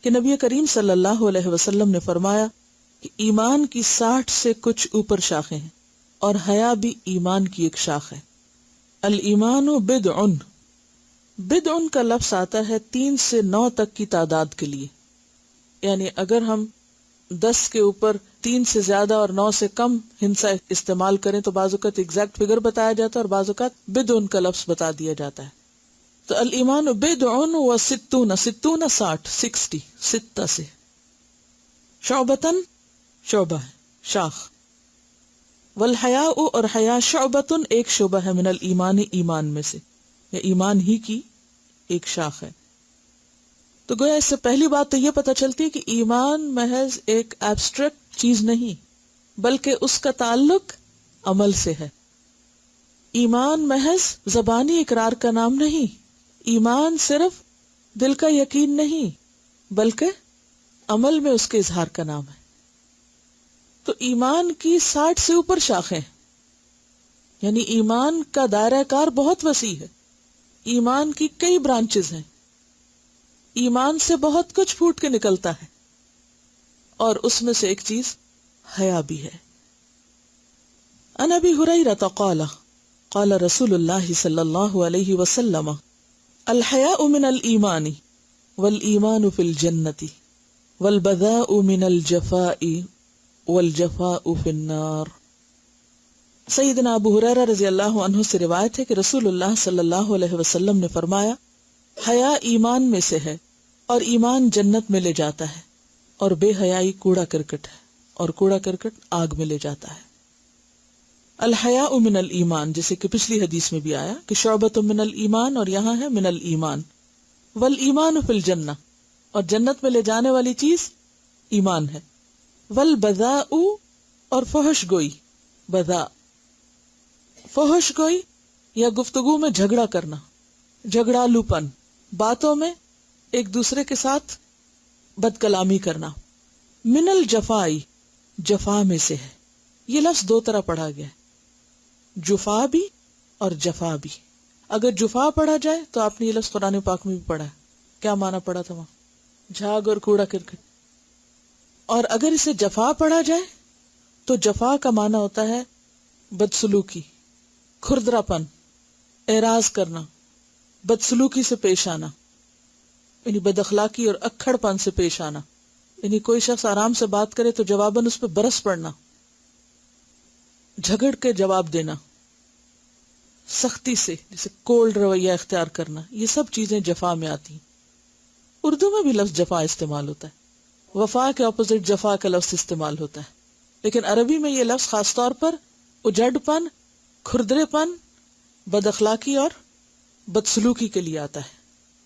کہ نبی کریم صلی اللہ علیہ وسلم نے فرمایا کہ ایمان کی 60 سے کچھ اوپر شاخیں ہیں، اور حیا بھی ایمان کی ایک شاخ ہے۔ الایمان بدع، بدع کا لفظ آتا ہے 3 سے 9 تک کی تعداد کے لیے، یعنی اگر ہم 10 کے اوپر 3 سے زیادہ اور 9 سے کم ہندسہ استعمال کریں تو بعض اوقات ایگزیکٹ فگر بتایا جاتا ہے، اور بعض اوقات بدع کا لفظ بتا دیا جاتا ہے۔ تو الایمان بدع و ستون، 60 ستہ سے، شعبتن شعبہ ہے، شاخ، والحیاء اور حیا شعبتن ایک شعبہ ہے، من الایمان ایمان میں سے، یا ایمان ہی کی ایک شاخ ہے۔ تو گویا اس سے پہلی بات تو یہ پتہ چلتی ہے کہ ایمان محض ایک ایبسٹریکٹ چیز نہیں، بلکہ اس کا تعلق عمل سے ہے۔ ایمان محض زبانی اقرار کا نام نہیں، ایمان صرف دل کا یقین نہیں، بلکہ عمل میں اس کے اظہار کا نام ہے۔ تو ایمان کی 60 سے اوپر شاخیں، یعنی ایمان کا دائرہ کار بہت وسیع ہے، ایمان کی کئی برانچز ہیں، ایمان سے بہت کچھ پھوٹ کے نکلتا ہے، اور اس میں سے ایک چیز حیا بھی ہے۔ عن ابی ہریرہ قال قال رسول اللہ صلی اللہ علیہ وسلم الحیاء من الایمان والایمان فی الجنۃ والبذاء من الجفاء والجفاء فی النار۔ سیدنا ابو ہریرہ رضی اللہ عنہ سے روایت ہے کہ رسول اللہ صلی اللہ علیہ وسلم نے فرمایا، حیا ایمان میں سے ہے، اور ایمان جنت میں لے جاتا ہے، اور بے حیائی کوڑا کرکٹ ہے، اور کوڑا کرکٹ آگ میں لے جاتا ہے. الحیاء من الایمان، جیسے کہ پچھلی حدیث میں بھی آیا کہ شعبۃ من الایمان، اور یہاں ہے من الایمان. والایمان فی الجنہ، اور جنت میں لے جانے والی چیز ایمان ہے. والبذاء، اور فحش گوئی. بذاء فحش گوئی یا گفتگو میں جھگڑا کرنا، جھگڑالو پن، باتوں میں ایک دوسرے کے ساتھ بد کلامی کرنا. من الجفائی، جفا میں سے ہے. یہ لفظ دو طرح پڑھا گیا ہے، جفا بھی اور جفا بھی. اگر جفا پڑھا جائے تو آپ نے یہ لفظ قرآن پاک میں بھی پڑھا ہے. کیا معنی پڑا تھا وہاں؟ جھاگ اور کوڑا کرکٹ. اور اگر اسے جفا پڑھا جائے تو جفا کا معنی ہوتا ہے بدسلوکی، کھردرا پن، اعراض کرنا، بدسلوکی سے پیش آنا، یعنی بد اخلاقی اور اکھڑ پن سے پیش آنا. یعنی کوئی شخص آرام سے بات کرے تو جواباً اس پہ برس پڑنا، جھگڑ کے جواب دینا، سختی سے، جیسے کولڈ رویہ اختیار کرنا. یہ سب چیزیں جفا میں آتی ہیں. اردو میں بھی لفظ جفا استعمال ہوتا ہے، وفا کے اپوزٹ جفا کا لفظ استعمال ہوتا ہے. لیکن عربی میں یہ لفظ خاص طور پر اجڑ پن، کھردرے پن، بد اخلاقی اور بدسلوکی کے لیے آتا ہے،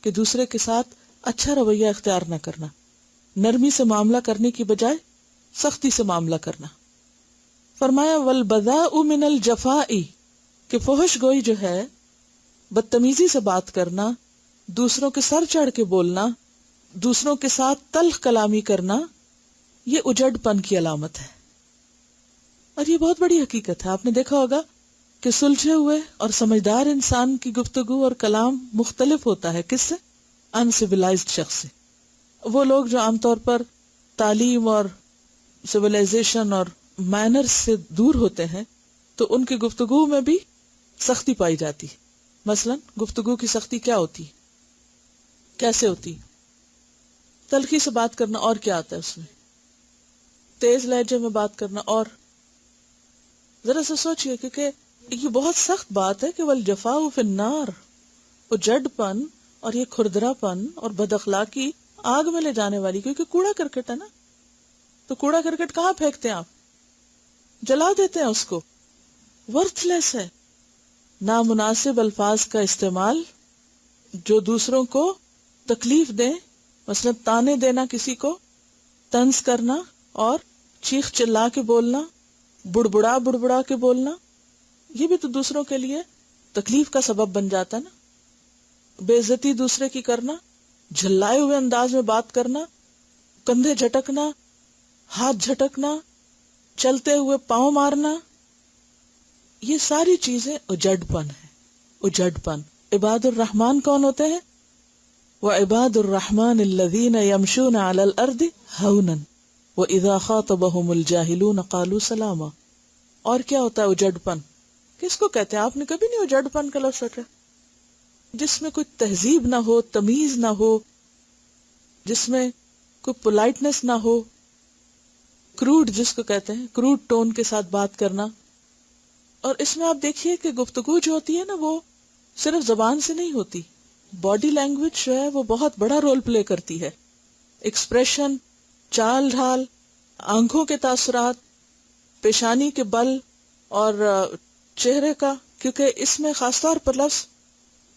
کہ دوسرے کے ساتھ اچھا رویہ اختیار نہ کرنا، نرمی سے معاملہ کرنے کی بجائے سختی سے معاملہ کرنا. فرمایا والبذاء من الجفاء، کہ فحش گوئی جو ہے، بدتمیزی سے بات کرنا، دوسروں کے سر چڑھ کے بولنا، دوسروں کے ساتھ تلخ کلامی کرنا، یہ اجڑ پن کی علامت ہے. اور یہ بہت بڑی حقیقت ہے. آپ نے دیکھا ہوگا کہ سلجھے ہوئے اور سمجھدار انسان کی گفتگو اور کلام مختلف ہوتا ہے کس سے؟ انسیولائزڈ شخص سے. وہ لوگ جو عام طور پر تعلیم اور سویلائزیشن اور مینرز سے دور ہوتے ہیں تو ان کی گفتگو میں بھی سختی پائی جاتی ہے. مثلا گفتگو کی سختی کیا ہوتی، کیسے ہوتی؟ تلخی سے بات کرنا، اور کیا آتا ہے اس میں؟ تیز لہجے میں بات کرنا. اور ذرا سا سوچئے، کیونکہ یہ بہت سخت بات ہے کہ والجفاء فی النار، اجڑ پن اور یہ کھردرا پن اور بد اخلاقی آگ میں لے جانے والی، کیونکہ کوڑا کرکٹ ہے نا. تو کوڑا کرکٹ کہاں پھینکتے ہیں آپ؟ جلا دیتے ہیں اس کو. ورتھ لیس ہے. نامناسب الفاظ کا استعمال جو دوسروں کو تکلیف دیں، مثلا تانے دینا، کسی کو طنز کرنا اور چیخ چلا کے بولنا، بڑبڑا کے بولنا، یہ بھی تو دوسروں کے لیے تکلیف کا سبب بن جاتا ہے نا. بے عزتی دوسرے کی کرنا، جھلائے ہوئے انداز میں بات کرنا، کندھے جھٹکنا، ہاتھ جھٹکنا، چلتے ہوئے پاؤں مارنا، یہ ساری چیزیں اجڑ پن ہے. اجڑ پن. عباد الرحمن کون ہوتے ہیں؟ وعباد الرحمن الذین یمشون علی الارض ہونا واذا خاطبهم الجاہلون قالوا سلاما. اور کیا ہوتا ہے اجڑ پن؟ کس کو کہتے ہیں؟ آپ نے کبھی نہیں اجڑ پن کا لفظ سوچا؟ جس میں کوئی تہذیب نہ ہو، تمیز نہ ہو، جس میں کوئی پولائٹنس نہ ہو، کروڈ جس کو کہتے ہیں، کروڈ ٹون کے ساتھ بات کرنا. اور اس میں آپ دیکھیے کہ گفتگو جو ہوتی ہے نا، وہ صرف زبان سے نہیں ہوتی، باڈی لینگویج جو ہے وہ بہت بڑا رول پلے کرتی ہے. ایکسپریشن، چال ڈھال، آنکھوں کے تاثرات، پیشانی کے بل اور چہرے کا، کیونکہ اس میں خاص طور پر لفظ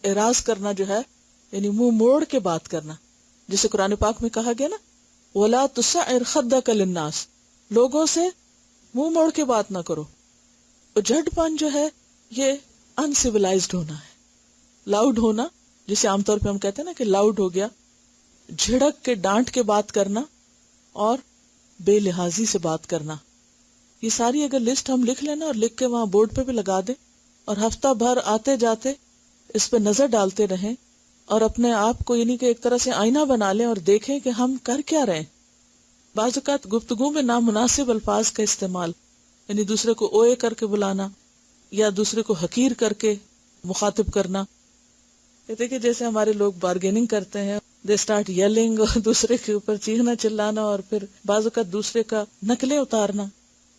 اعراض کرنا جو ہے، یعنی منہ موڑ کے بات کرنا، جسے قرآن پاک میں کہا گیا نا وَلَا تُسَعِّرْ خَدَّكَ لِلنَّاسِ، لوگوں سے منہ موڑ کے بات نہ کرو. اجڑ پن جو ہے یہ انسیولائزڈ ہونا ہے، لاؤڈ ہونا، جسے عام طور پہ ہم کہتے ہیں نا کہ لاؤڈ ہو گیا، جھڑک کے ڈانٹ کے بات کرنا اور بے لحاظی سے بات کرنا. یہ ساری اگر لسٹ ہم لکھ لینا اور لکھ کے وہاں بورڈ پہ بھی لگا دیں اور ہفتہ بھر آتے جاتے اس پہ نظر ڈالتے رہیں اور اپنے آپ کو یعنی کہ ایک طرح سے آئینہ بنا لیں اور دیکھیں کہ ہم کر کیا رہے ہیں. بعض اوقات گفتگو میں نامناسب الفاظ کا استعمال، یعنی دوسرے کو اوئے کر کے بلانا یا دوسرے کو حقیر کر کے مخاطب کرنا. دیکھیں جیسے ہمارے لوگ بارگیننگ کرتے ہیں، دے اسٹارٹ یلنگ، اور دوسرے کے اوپر چیخنا چلانا، اور پھر بعض اوقات دوسرے کا نقلیں اتارنا.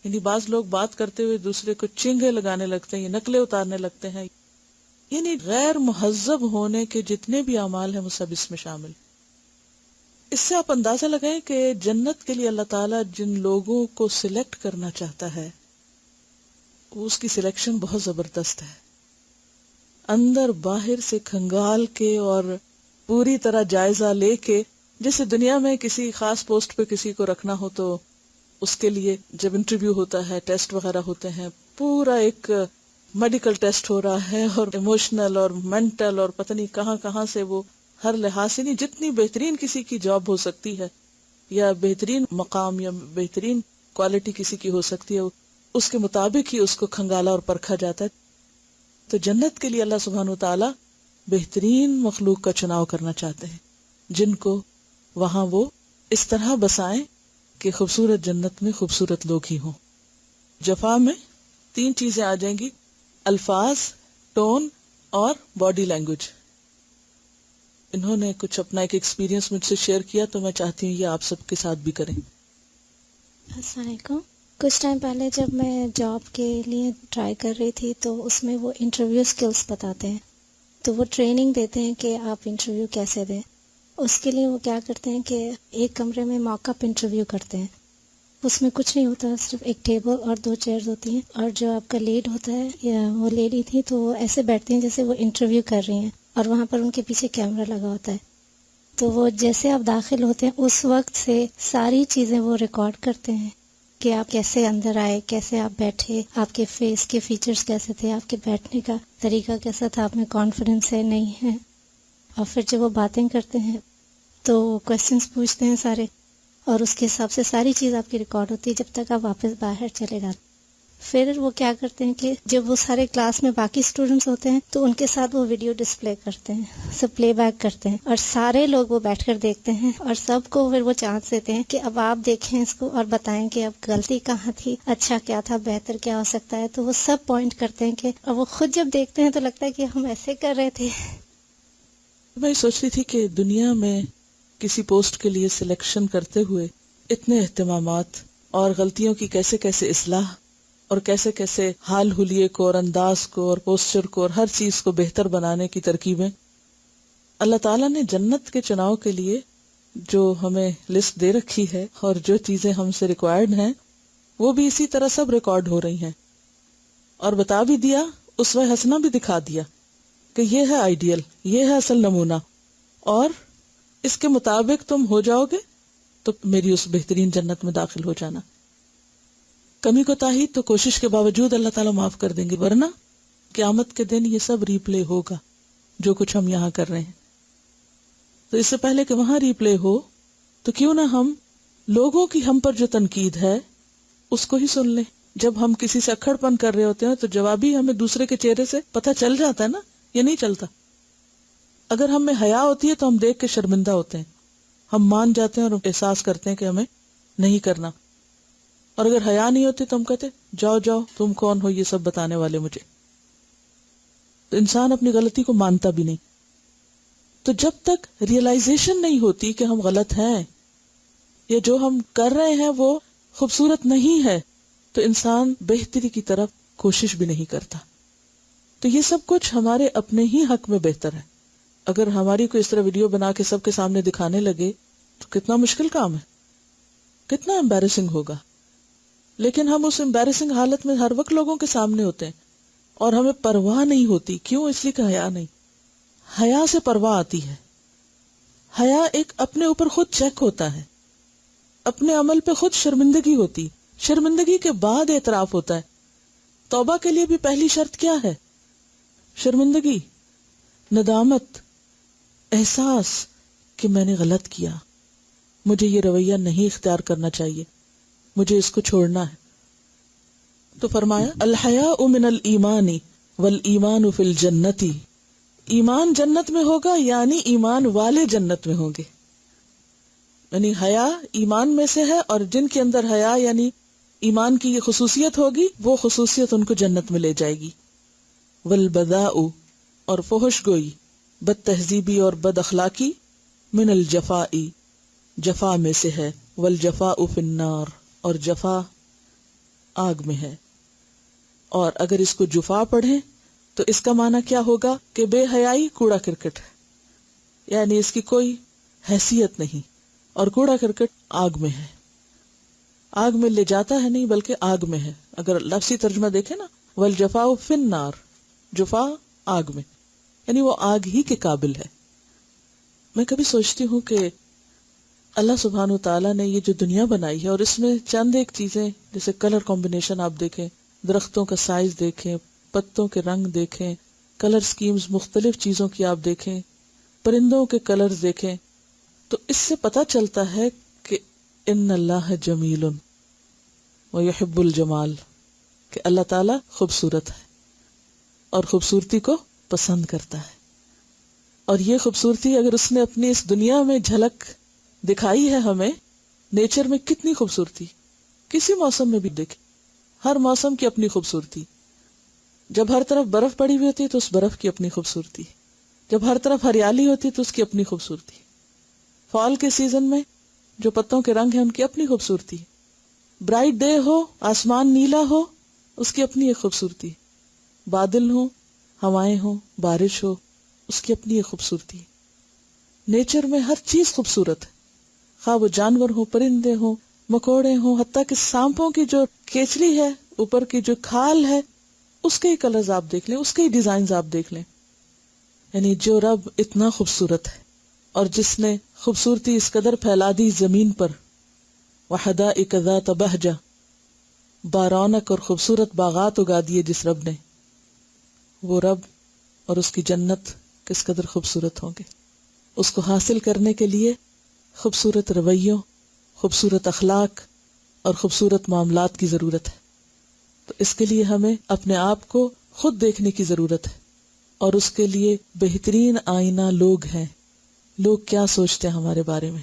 یعنی بعض لوگ بات کرتے ہوئے دوسرے کو چنگے لگانے لگتے ہیں، یہ نقلیں اتارنے لگتے ہیں. یعنی غیر مہذب ہونے کے جتنے بھی اعمال ہیں وہ سب اس میں شامل. اس سے آپ اندازہ لگائیں کہ جنت کے لیے اللہ تعالیٰ جن لوگوں کو سلیکٹ کرنا چاہتا ہے وہ اس کی سلیکشن بہت زبردست ہے. اندر باہر سے کھنگال کے اور پوری طرح جائزہ لے کے، جیسے دنیا میں کسی خاص پوسٹ پہ کسی کو رکھنا ہو تو اس کے لیے جب انٹرویو ہوتا ہے، ٹیسٹ وغیرہ ہوتے ہیں، پورا ایک میڈیکل ٹیسٹ ہو رہا ہے اور ایموشنل اور مینٹل اور پتہ نہیں کہاں کہاں سے وہ ہر لحاظ سے، نہیں جتنی بہترین کسی کی جاب ہو سکتی ہے یا بہترین مقام یا بہترین کوالٹی کسی کی ہو سکتی ہے، اس کے مطابق ہی اس کو کھنگالا اور پرکھا جاتا ہے. تو جنت کے لیے اللہ سبحانہ وتعالی بہترین مخلوق کا چناؤ کرنا چاہتے ہیں جن کو وہاں وہ اس طرح بسائیں کہ خوبصورت جنت میں خوبصورت لوگ ہی ہوں. جفا میں 3 چیزیں آ جائیں گی: الفاظ، ٹون اور باڈی لینگویج. انہوں نے کچھ اپنا ایک ایکسپیرینس مجھ سے شیئر کیا تو میں چاہتی ہوں یہ آپ سب کے ساتھ بھی کریں. السلام علیکم. کچھ ٹائم پہلے جب میں جاب کے لیے ٹرائی کر رہی تھی تو اس میں وہ انٹرویو سکلز بتاتے ہیں، تو وہ ٹریننگ دیتے ہیں کہ آپ انٹرویو کیسے دیں. اس کے لیے وہ کیا کرتے ہیں کہ ایک کمرے میں موک اپ انٹرویو کرتے ہیں. اس میں کچھ نہیں ہوتا، صرف ایک ٹیبل اور 2 چیئرز ہوتی ہیں، اور جو آپ کا لیڈ ہوتا ہے یا وہ لیڈی تھی تو وہ ایسے بیٹھتی ہیں جیسے وہ انٹرویو کر رہی ہیں، اور وہاں پر ان کے پیچھے کیمرہ لگا ہوتا ہے. تو وہ جیسے آپ داخل ہوتے ہیں اس وقت سے ساری چیزیں وہ ریکارڈ کرتے ہیں کہ آپ کیسے اندر آئے، کیسے آپ بیٹھے، آپ کے فیس کے فیچرز کیسے تھے، آپ کے بیٹھنے کا طریقہ کیسا تھا، آپ میں کانفیڈنس ہے نہیں ہے. اور پھر جب وہ باتیں کرتے ہیں تو کویسچنس پوچھتے ہیں سارے، اور اس کے حساب سے ساری چیز آپ کی ریکارڈ ہوتی ہے جب تک آپ واپس باہر چلے جاتے. پھر وہ کیا کرتے ہیں کہ جب وہ سارے کلاس میں باقی اسٹوڈنٹس ہوتے ہیں تو ان کے ساتھ وہ ویڈیو ڈسپلے کرتے ہیں، سب پلے بیک کرتے ہیں، اور سارے لوگ وہ بیٹھ کر دیکھتے ہیں، اور سب کو پھر وہ چانس دیتے ہیں کہ اب آپ دیکھیں اس کو اور بتائیں کہ اب غلطی کہاں تھی، اچھا کیا تھا، بہتر کیا ہو سکتا ہے. تو وہ سب پوائنٹ کرتے ہیں کہ اب وہ خود جب دیکھتے ہیں تو لگتا ہے کہ ہم ایسے کر رہے تھے. میں سوچ رہی تھی کہ دنیا میں کسی پوسٹ کے لیے سلیکشن کرتے ہوئے اتنے اہتمامات اور غلطیوں کی کیسے کیسے اصلاح اور کیسے کیسے حال حلیے کو اور انداز کو اور پوسچر کو اور ہر چیز کو بہتر بنانے کی ترکیبیں. اللہ تعالیٰ نے جنت کے چناؤ کے لیے جو ہمیں لسٹ دے رکھی ہے اور جو چیزیں ہم سے ریکوائرڈ ہیں وہ بھی اسی طرح سب ریکارڈ ہو رہی ہیں، اور بتا بھی دیا، اسوہ حسنہ بھی دکھا دیا کہ یہ ہے آئیڈیل، یہ ہے اصل نمونہ، اور اس کے مطابق تم ہو جاؤ گے تو میری اس بہترین جنت میں داخل ہو جانا. کمی کوتاہی تو کوشش کے باوجود اللہ تعالیٰ معاف کر دیں گے، ورنہ قیامت کے دن یہ سب ری پلے ہوگا جو کچھ ہم یہاں کر رہے ہیں. تو اس سے پہلے کہ وہاں ری پلے ہو تو کیوں نہ ہم لوگوں کی ہم پر جو تنقید ہے اس کو ہی سن لیں. جب ہم کسی سے اکھڑ پن کر رہے ہوتے ہیں تو جوابی ہمیں دوسرے کے چہرے سے پتہ چل جاتا ہے نا، یہ نہیں چلتا. اگر ہم میں حیا ہوتی ہے تو ہم دیکھ کے شرمندہ ہوتے ہیں، ہم مان جاتے ہیں اور احساس کرتے ہیں کہ ہمیں نہیں کرنا. اور اگر حیا نہیں ہوتی تو ہم کہتے جاؤ جاؤ، تم کون ہو یہ سب بتانے والے مجھے. تو انسان اپنی غلطی کو مانتا بھی نہیں. تو جب تک ریئلائزیشن نہیں ہوتی کہ ہم غلط ہیں یا جو ہم کر رہے ہیں وہ خوبصورت نہیں ہے تو انسان بہتری کی طرف کوشش بھی نہیں کرتا. تو یہ سب کچھ ہمارے اپنے ہی حق میں بہتر ہے. اگر ہماری کوئی اس طرح ویڈیو بنا کے سب کے سامنے دکھانے لگے تو کتنا مشکل کام ہے، کتنا امبیرسنگ ہوگا. لیکن ہم اس امبیرسنگ حالت میں ہر وقت لوگوں کے سامنے ہوتے ہیں اور ہمیں پرواہ نہیں ہوتی. کیوں؟ اس لیے کہ حیا نہیں. حیا سے پرواہ آتی ہے. حیا ایک اپنے اوپر خود چیک ہوتا ہے، اپنے عمل پہ خود شرمندگی ہوتی، شرمندگی کے بعد اعتراف ہوتا ہے. توبہ کے لیے بھی پہلی شرط کیا ہے؟ شرمندگی، ندامت، احساس کہ میں نے غلط کیا، مجھے یہ رویہ نہیں اختیار کرنا چاہیے، مجھے اس کو چھوڑنا ہے. تو فرمایا الحیاء من الایمان والایمان فی الجنت، ایمان جنت میں ہوگا یعنی ایمان والے جنت میں ہوں گے. یعنی حیا ایمان میں سے ہے، اور جن کے اندر حیا یعنی ایمان کی یہ خصوصیت ہوگی وہ خصوصیت ان کو جنت میں لے جائے گی. والبذاء، اور فحش گوئی، بد تہذیبی اور بد اخلاقی، من الجفاء، جفا میں سے ہے. والجفاء فی النار، اور جفا آگ میں ہے. اور اگر اس کو جفا پڑھیں تو اس کا معنی کیا ہوگا کہ بے حیائی کوڑا کرکٹ ہے، یعنی اس کی کوئی حیثیت نہیں. اور کوڑا کرکٹ آگ میں ہے. آگ میں لے جاتا ہے نہیں بلکہ آگ میں ہے. اگر لفظی ترجمہ دیکھیں نا، والجفاء فی النار، جفا آگ میں، یعنی وہ آگ ہی کے قابل ہے. میں کبھی سوچتی ہوں کہ اللہ سبحانہ وتعالیٰ نے یہ جو دنیا بنائی ہے، اور اس میں چند ایک چیزیں جیسے کلر کمبینیشن آپ دیکھیں، درختوں کا سائز دیکھیں، پتوں کے رنگ دیکھیں، کلر سکیمز مختلف چیزوں کی آپ دیکھیں، پرندوں کے کلرز دیکھیں، تو اس سے پتہ چلتا ہے کہ ان اللہ جمیل ویحب الجمال، کہ اللہ تعالیٰ خوبصورت ہے اور خوبصورتی کو پسند کرتا ہے. اور یہ خوبصورتی اگر اس نے اپنی اس دنیا میں جھلک دکھائی ہے ہمیں، نیچر میں کتنی خوبصورتی، کسی موسم میں بھی دیکھیں، ہر موسم کی اپنی خوبصورتی. جب ہر طرف برف پڑی ہوئی ہوتی ہے تو اس برف کی اپنی خوبصورتی، جب ہر طرف ہریالی ہوتی ہے تو اس کی اپنی خوبصورتی. فال کے سیزن میں جو پتوں کے رنگ ہیں ان کی اپنی خوبصورتی. برائٹ ڈے ہو، آسمان نیلا ہو، اس کی اپنی ایک خوبصورتی. بادل ہوں، ہوائیں ہوں، بارش ہو، اس کی اپنی ایک خوبصورتی. نیچر میں ہر چیز خوبصورت ہے، خواہ وہ جانور ہوں، پرندے ہوں، مکوڑے ہوں، حتیٰ کہ سانپوں کی جو کیچڑی ہے، اوپر کی جو کھال ہے، اس کے ہی کلرز آپ دیکھ لیں، اس کے ہی ڈیزائنز آپ دیکھ لیں. یعنی جو رب اتنا خوبصورت ہے اور جس نے خوبصورتی اس قدر پھیلا دی زمین پر، وحدائق ذات بہجہ، بارونق اور خوبصورت باغات اگا دیے جس رب نے، وہ رب اور اس کی جنت کس قدر خوبصورت ہوں گے. اس کو حاصل کرنے کے لیے خوبصورت رویوں، خوبصورت اخلاق اور خوبصورت معاملات کی ضرورت ہے. تو اس کے لیے ہمیں اپنے آپ کو خود دیکھنے کی ضرورت ہے، اور اس کے لیے بہترین آئینہ لوگ ہیں. لوگ کیا سوچتے ہیں ہمارے بارے میں،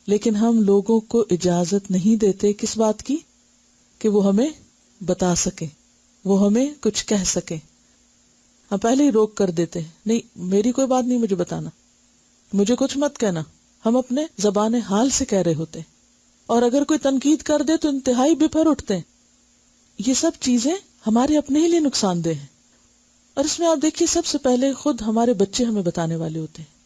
لیکن ہم لوگوں کو اجازت نہیں دیتے کس بات کی، کہ وہ ہمیں بتا سکیں، وہ ہمیں کچھ کہہ سکیں. ہم پہلے ہی روک کر دیتے ہیں، نہیں میری کوئی بات نہیں، مجھے بتانا، مجھے کچھ مت کہنا. ہم اپنے زبان حال سے کہہ رہے ہوتے ہیں، اور اگر کوئی تنقید کر دے تو انتہائی بپھر اٹھتے ہیں. یہ سب چیزیں ہمارے اپنے ہی لیے نقصان دہ ہیں. اور اس میں آپ دیکھیے سب سے پہلے خود ہمارے بچے ہمیں بتانے والے ہوتے ہیں.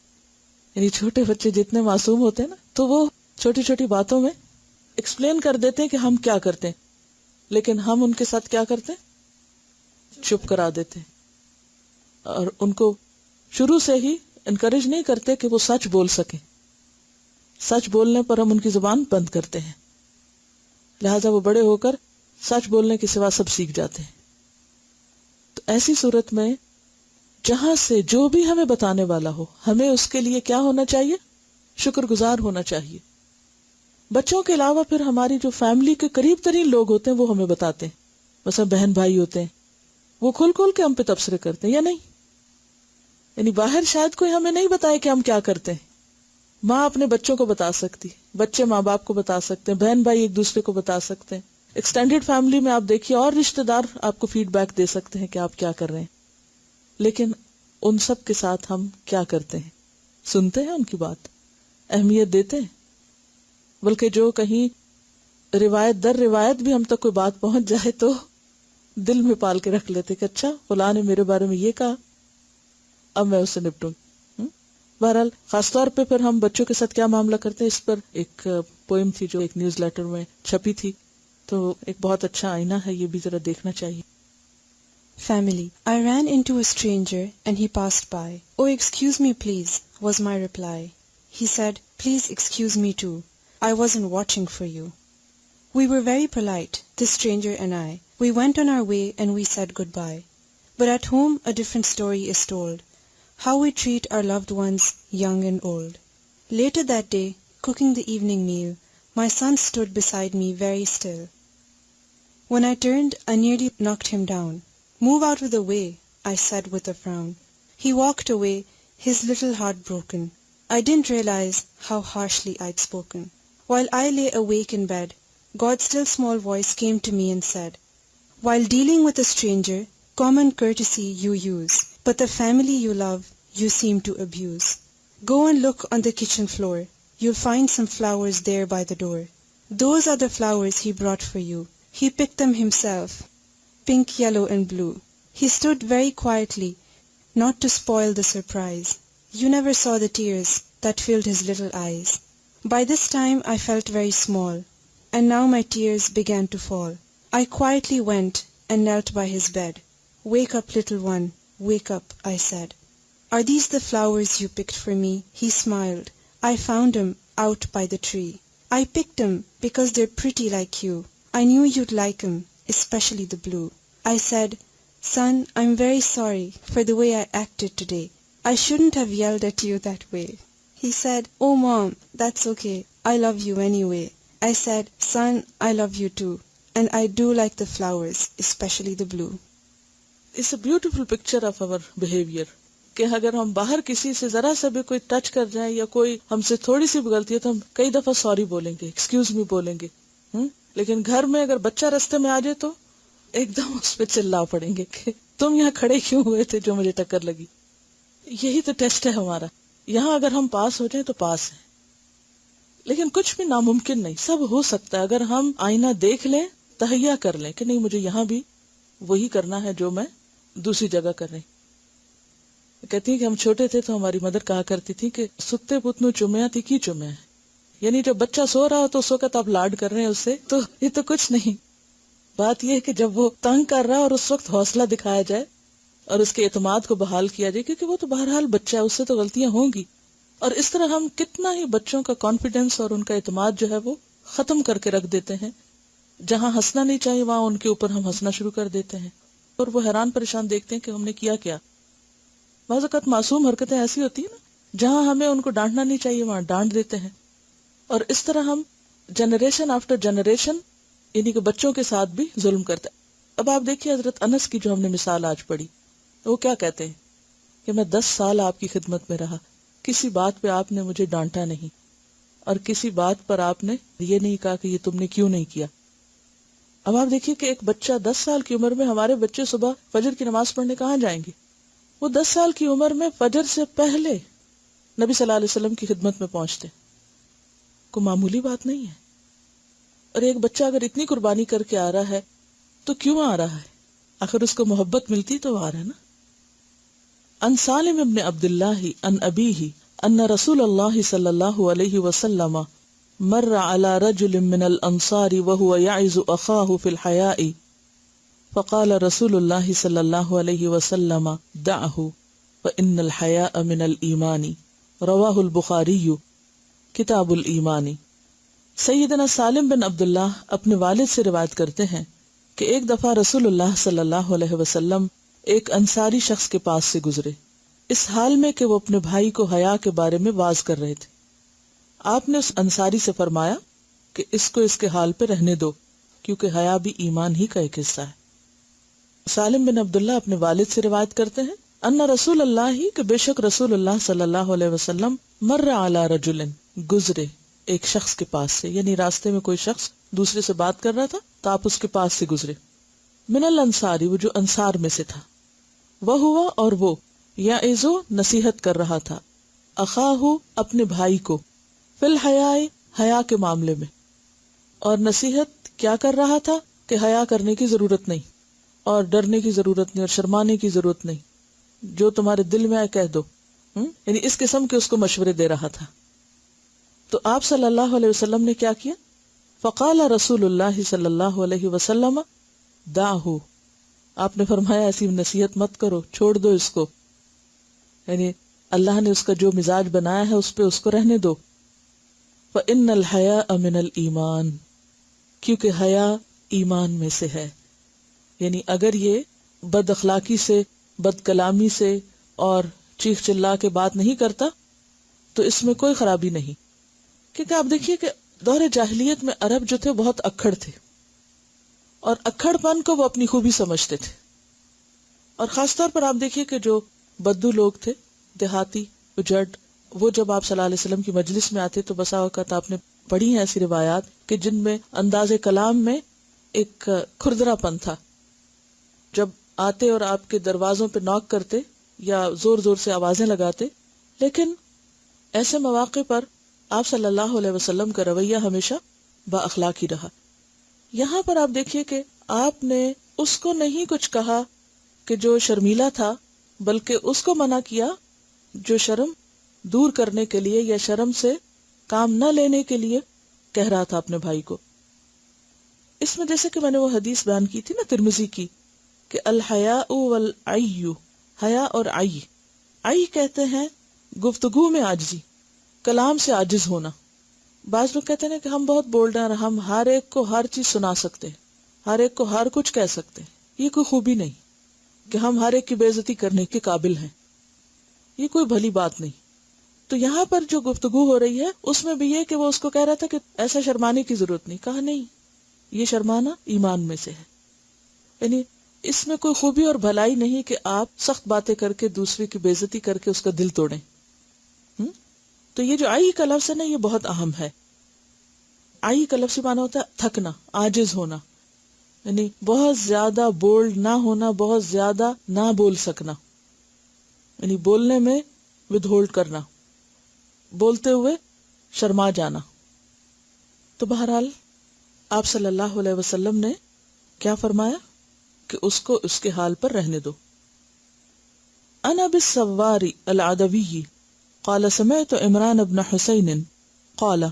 یعنی چھوٹے بچے جتنے معصوم ہوتے ہیں نا، تو وہ چھوٹی چھوٹی باتوں میں ایکسپلین کر دیتے ہیں کہ ہم کیا کرتے ہیں، لیکن ہم ان کے ساتھ کیا کرتے ہیں، چپ کرا دیتے ہیں، اور ان کو شروع سے ہی انکریج نہیں کرتے کہ وہ سچ بول سکیں. سچ بولنے پر ہم ان کی زبان بند کرتے ہیں، لہذا وہ بڑے ہو کر سچ بولنے کے سوا سب سیکھ جاتے ہیں. تو ایسی صورت میں جہاں سے جو بھی ہمیں بتانے والا ہو، ہمیں اس کے لیے کیا ہونا چاہیے، شکر گزار ہونا چاہیے. بچوں کے علاوہ پھر ہماری جو فیملی کے قریب ترین لوگ ہوتے ہیں وہ ہمیں بتاتے ہیں. مثلا بہن بھائی ہوتے ہیں، وہ کھل کھل کے ہم پہ تبصرے کرتے ہیں یا نہیں. یعنی باہر شاید کوئی ہمیں نہیں بتائے کہ ہم کیا کرتے ہیں. ماں اپنے بچوں کو بتا سکتی، بچے ماں باپ کو بتا سکتے ہیں، بہن بھائی ایک دوسرے کو بتا سکتے ہیں. ایکسٹینڈیڈ فیملی میں آپ دیکھیے اور رشتہ دار آپ کو فیڈ بیک دے سکتے ہیں کہ آپ کیا کر رہے ہیں. لیکن ان سب کے ساتھ ہم کیا کرتے ہیں، سنتے ہیں ان کی بات، اہمیت دیتے ہیں. بلکہ جو کہیں روایت در روایت بھی ہم تک کوئی بات پہنچ جائے تو دل میں پال کے رکھ لیتے کہ اچھا فلاں نے میرے بارے میں یہ کہا، اب میں اس سے نپٹوں. بہرحال خاص طور پہ پھر ہم بچوں کے ساتھ کیا معاملہ کرتے ہیں، اس پر ایک پوئم تھی جو ایک نیوز لیٹر میں چھپی تھی، تو ایک بہت اچھا آئینہ ہے، یہ بھی ذرا دیکھنا چاہیے. Family. I ran into a stranger and he passed by. "Oh, excuse me please," was my reply. He said, "Please excuse me too. I wasn't watching for you." We were very polite, this stranger and I. We went on our way and we said goodbye. But at home a different story is told. How we treat our loved ones, young and old. Later that day, cooking the evening meal, my son stood beside me very still. When I turned, I nearly knocked him down. "Move out of the way," I said with a frown. He walked away, his little heart broken. I didn't realize how harshly I'd spoken. While I lay awake in bed, God's still small voice came to me and said, "While dealing with a stranger, common courtesy you use, but the family you love, you seem to abuse. Go and look on the kitchen floor. You'll find some flowers there by the door. Those are the flowers he brought for you. He picked them himself. Pink, yellow and blue. He stood very quietly, not to spoil the surprise. You never saw the tears that filled his little eyes. By this time I felt very small, and now my tears began to fall. I quietly went and knelt by his bed. "Wake up, little one, wake up," I said. "Are these the flowers you picked for me?" He smiled. "I found 'em out by the tree. I picked 'em because they're pretty like you. I knew you'd like 'em, especially the blue." I said, "Son, I'm very sorry for the way I acted today. I shouldn't have yelled at you that way." He said, "Oh Mom, that's okay. I love you anyway." I said, "Son, I love you too. And I do like the flowers, especially the blue." It's a beautiful picture of our behavior. کہ اگر ہم باہر کسی سے ذرا سا بھی کوئی ٹچ کر جائیں یا کوئی ہم سے تھوڑی سی بھی غلطی ہے تو ہم کئی دفعہ سوری بولیں گے، ایکسکیوز می بولیں گے، لیکن گھر میں اگر بچہ رستے میں آ جائے تو ایک دم اس پہ چلا پڑیں گے کہ تم یہاں کھڑے کیوں ہوئے تھے جو مجھے ٹکر لگی. یہی تو ٹیسٹ ہے ہمارا. یہاں اگر ہم پاس ہو جائیں تو پاس ہیں، لیکن کچھ بھی ناممکن نہیں، سب ہو سکتا ہے اگر ہم آئینہ دیکھ لیں، تہیہ کر لیں کہ نہیں مجھے یہاں بھی وہی کرنا ہے جو میں دوسری جگہ کر رہی. کہتی ہیں کہ ہم چھوٹے تھے تو ہماری مدر کہا کرتی تھی کہ ستے پتنو چومیا تھی کی چومیا ہے، یعنی جب بچہ سو رہا ہو تو اس وقت آپ لاڈ کر رہے ہیں اس سے، تو یہ تو کچھ نہیں. بات یہ ہے کہ جب وہ تنگ کر رہا ہے اور اس وقت حوصلہ دکھایا جائے اور اس کے اعتماد کو بحال کیا جائے، کیونکہ وہ تو بہرحال بچہ ہے، اس سے تو غلطیاں ہوں گی. اور اس طرح ہم کتنا ہی بچوں کا کانفیڈینس اور ان کا اعتماد جو ہے وہ ختم کر کے رکھ دیتے ہیں. جہاں ہنسنا نہیں چاہیے وہاں ان کے اوپر ہم ہنسنا شروع کر دیتے ہیں اور وہ حیران پریشان دیکھتے ہیں کہ ہم نے کیا کیا. بعض اوقات معصوم حرکتیں ایسی ہوتی ہیں نا جہاں ہمیں ان کو ڈانٹنا نہیں چاہیے وہاں ڈانٹ دیتے ہیں. اور اس طرح ہم جنریشن آفٹر جنریشن یعنی کہ بچوں کے ساتھ بھی ظلم کرتے ہیں. اب آپ دیکھیے حضرت انس کی جو ہم نے مثال آج پڑھی، وہ کیا کہتے ہیں کہ میں 10 سال آپ کی خدمت میں رہا، کسی بات پہ آپ نے مجھے ڈانٹا نہیں اور کسی بات پر آپ نے یہ نہیں کہا کہ یہ تم نے کیوں نہیں کیا. اب آپ دیکھیے کہ ایک بچہ 10 سال کی عمر میں، ہمارے بچے صبح فجر کی نماز پڑھنے کہاں جائیں گے؟ وہ 10 سال کی عمر میں فجر سے پہلے نبی صلی اللہ علیہ وسلم کی خدمت میں پہنچتے. کوئی معمولی بات نہیں ہے. اور ایک بچہ اگر اتنی قربانی کر کے آ رہا ہے تو کیوں آ رہا ہے؟ آخر اس کو محبت ملتی تو آ رہا ہے نا. ان سالم ابن عبداللہ ان ابیہ ان رسول اللہ صلی اللہ علیہ وسلم مر على رجل من الانصار وهو يعظ اخاه في الحياء فقال رسول الله صلی اللہ علیہ وسلم دعه فإن الحياء من الإيمان. رواہ البخاری کتاب الایمان. سیدنا سالم بن عبداللہ اپنے والد سے روایت کرتے ہیں کہ ایک دفعہ رسول اللہ صلی اللہ علیہ وسلم ایک انصاری شخص کے پاس سے گزرے، اس حال میں کہ وہ اپنے بھائی کو حیا کے بارے میں واز کر رہے تھے. آپ نے اس انصاری سے فرمایا کہ اس کو اس کے حال پہ رہنے دو، کیونکہ حیا بھی ایمان ہی کا ایک حصہ ہے. سالم بن عبداللہ اپنے والد سے روایت کرتے ہیں ان رسول اللہ کہ بے شک رسول اللہ صلی اللہ علیہ وسلم مر علی رجل گزرے ایک شخص کے پاس سے، یعنی راستے میں کوئی شخص دوسرے سے بات کر رہا تھا تو آپ اس کے پاس سے گزرے. من الانصاری وہ جو انصار میں سے تھا، وہ ہوا اور وہ یعظو نصیحت کر رہا تھا، اخاہ اپنے بھائی کو، فی الحیاء حیا کے معاملے میں. اور نصیحت کیا کر رہا تھا کہ حیا کرنے کی ضرورت نہیں اور ڈرنے کی ضرورت نہیں اور شرمانے کی ضرورت نہیں، جو تمہارے دل میں آئے کہہ دو، یعنی اس قسم کے اس کو مشورے دے رہا تھا. تو آپ صلی اللہ علیہ وسلم نے کیا کیا؟ فقال رسول اللہ صلی اللہ علیہ وسلم دعہ، آپ نے فرمایا ایسی نصیحت مت کرو، چھوڑ دو اس کو، یعنی اللہ نے اس کا جو مزاج بنایا ہے اس پہ اس کو رہنے دو. فإن الحیاء من الایمان، کیونکہ حیا ایمان میں سے ہے. یعنی اگر یہ بد اخلاقی سے، بد کلامی سے اور چیخ چلا کے بات نہیں کرتا تو اس میں کوئی خرابی نہیں. کیونکہ آپ دیکھیے کہ دور جاہلیت میں عرب جو تھے بہت اکھڑ تھے اور اکھڑ پن کو وہ اپنی خوبی سمجھتے تھے. اور خاص طور پر آپ دیکھیے کہ جو بدو لوگ تھے، دیہاتی اجڑ، وہ جب آپ صلی اللہ علیہ وسلم کی مجلس میں آتے تو بسا اوقات آپ نے پڑھی ہیں ایسی روایات کہ جن میں انداز کلام میں ایک کھردرا پن تھا. جب آتے اور آپ کے دروازوں پہ نوک کرتے یا زور زور سے آوازیں لگاتے، لیکن ایسے مواقع پر آپ صلی اللہ علیہ وسلم کا رویہ ہمیشہ با اخلاقی رہا. یہاں پر آپ دیکھیے کہ آپ نے اس کو نہیں کچھ کہا کہ جو شرمیلا تھا، بلکہ اس کو منع کیا جو شرم دور کرنے کے لیے یا شرم سے کام نہ لینے کے لیے کہہ رہا تھا اپنے بھائی کو. اس میں جیسے کہ میں نے وہ حدیث بیان کی تھی نا ترمذی کی کہ الحیاء والعی، حیا اور عی کہتے ہیں گفتگو میں عاجزی، کلام سے عاجز ہونا. بعض لوگ کہتے ہیں کہ ہم بہت بولڈ ہیں اور ہم ہر ایک کو ہر چیز سنا سکتے ہیں، ہر ایک کو ہر کچھ کہہ سکتے ہیں. یہ کوئی خوبی نہیں کہ ہم ہر ایک کی بے عزتی کرنے کے قابل ہیں، یہ کوئی بھلی بات نہیں. تو یہاں پر جو گفتگو ہو رہی ہے اس میں بھی یہ کہ وہ اس کو کہہ رہا تھا کہ ایسا شرمانے کی ضرورت نہیں. کہا نہیں، یہ شرمانا ایمان میں سے ہے. یعنی اس میں کوئی خوبی اور بھلائی نہیں کہ آپ سخت باتیں کر کے دوسرے کی بے عزتی کر کے اس کا دل توڑیں. تو یہ جو آئی کا لفظ ہے نا یہ بہت اہم ہے. آئی کا لفظ معنی ہوتا ہے تھکنا، عاجز ہونا، یعنی بہت زیادہ بولڈ نہ ہونا، بہت زیادہ نہ بول سکنا، یعنی بولنے میں ود ہولڈ کرنا، بولتے ہوئے شرما جانا. تو بہرحال آپ صلی اللہ علیہ وسلم نے کیا فرمایا کہ اس کو اس کے حال پر رہنے دو. عن ابی السوار العدوی قال سمعت عمران بن حسین قال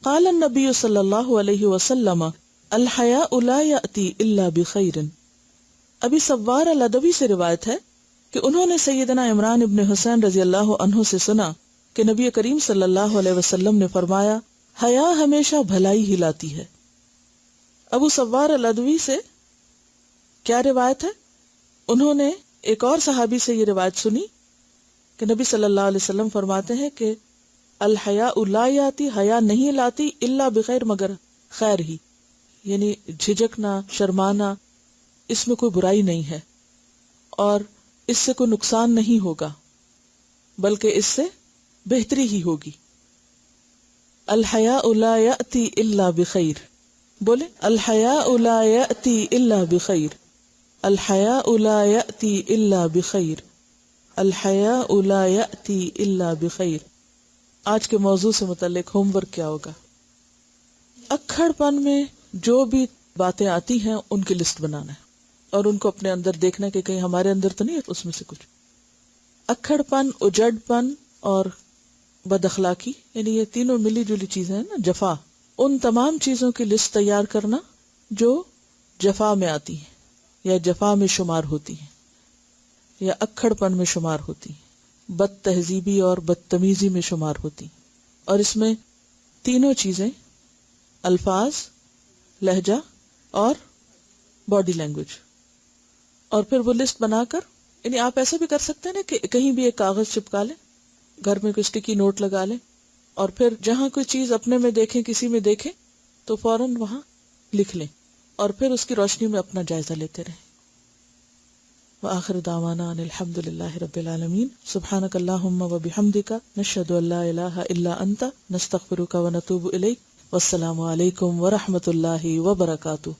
قال النبی صلی اللہ علیہ وسلم الحیاء لا یأتی الا بخیر. ابی سوار العدوی سے روایت ہے کہ انہوں نے سیدنا عمران ابن حسین رضی اللہ عنہ سے سنا کہ نبی کریم صلی اللہ علیہ وسلم نے فرمایا حیا ہمیشہ بھلائی ہی لاتی ہے. ابو سوار العدوی سے کیا روایت ہے؟ انہوں نے ایک اور صحابی سے یہ روایت سنی کہ نبی صلی اللہ علیہ وسلم فرماتے ہیں کہ الحیاء لا یاتی، حیا نہیں لاتی الا بخیر مگر خیر ہی، یعنی جھجکنا، شرمانا اس میں کوئی برائی نہیں ہے اور اس سے کوئی نقصان نہیں ہوگا بلکہ اس سے بہتری ہی ہوگی. الحیاء لا یاتی الا بخیر، بولے الحیاء لا یاتی الا بخیر، الحیاء لا یاتی الا بخیر، الحیاء لا یاتی الا بخیر. آج کے موضوع سے متعلق ہوم ورک کیا ہوگا؟ اکھڑ پن میں جو بھی باتیں آتی ہیں ان کی لسٹ بنانا ہے اور ان کو اپنے اندر دیکھنا کہ کہیں ہمارے اندر تو نہیں ہے اس میں سے کچھ. اکھڑ پن، اجڑ پن اور بد اخلاقی، یعنی یہ تینوں ملی جلی چیزیں ہیں نا، جفا، ان تمام چیزوں کی لسٹ تیار کرنا جو جفا میں آتی ہیں یا جفا میں شمار ہوتی ہیں یا اکھڑ پن میں شمار ہوتی ہیں، بد تہذیبی اور بدتمیزی میں شمار ہوتی ہیں. اور اس میں تینوں چیزیں الفاظ، لہجہ اور باڈی لینگویج. اور پھر وہ لسٹ بنا کر، یعنی آپ ایسے بھی کر سکتے ہیں نا کہ کہیں بھی ایک کاغذ چپکا لیں، گھر میں کوئی اسٹیکی نوٹ لگا لیں اور پھر جہاں کوئی چیز اپنے میں دیکھیں، کسی میں دیکھیں تو فوراً وہاں لکھ لیں اور پھر اس کی روشنی میں اپنا جائزہ لیتے رہیں. وآخر دعوانا ان الحمد للہ رب العالمین. سبحانک اللہم وبحمدک نشہد ان لا الہ الا انت نستغفرک ونتوب الیک. والسلام علیکم ورحمۃ اللہ وبرکاتہ.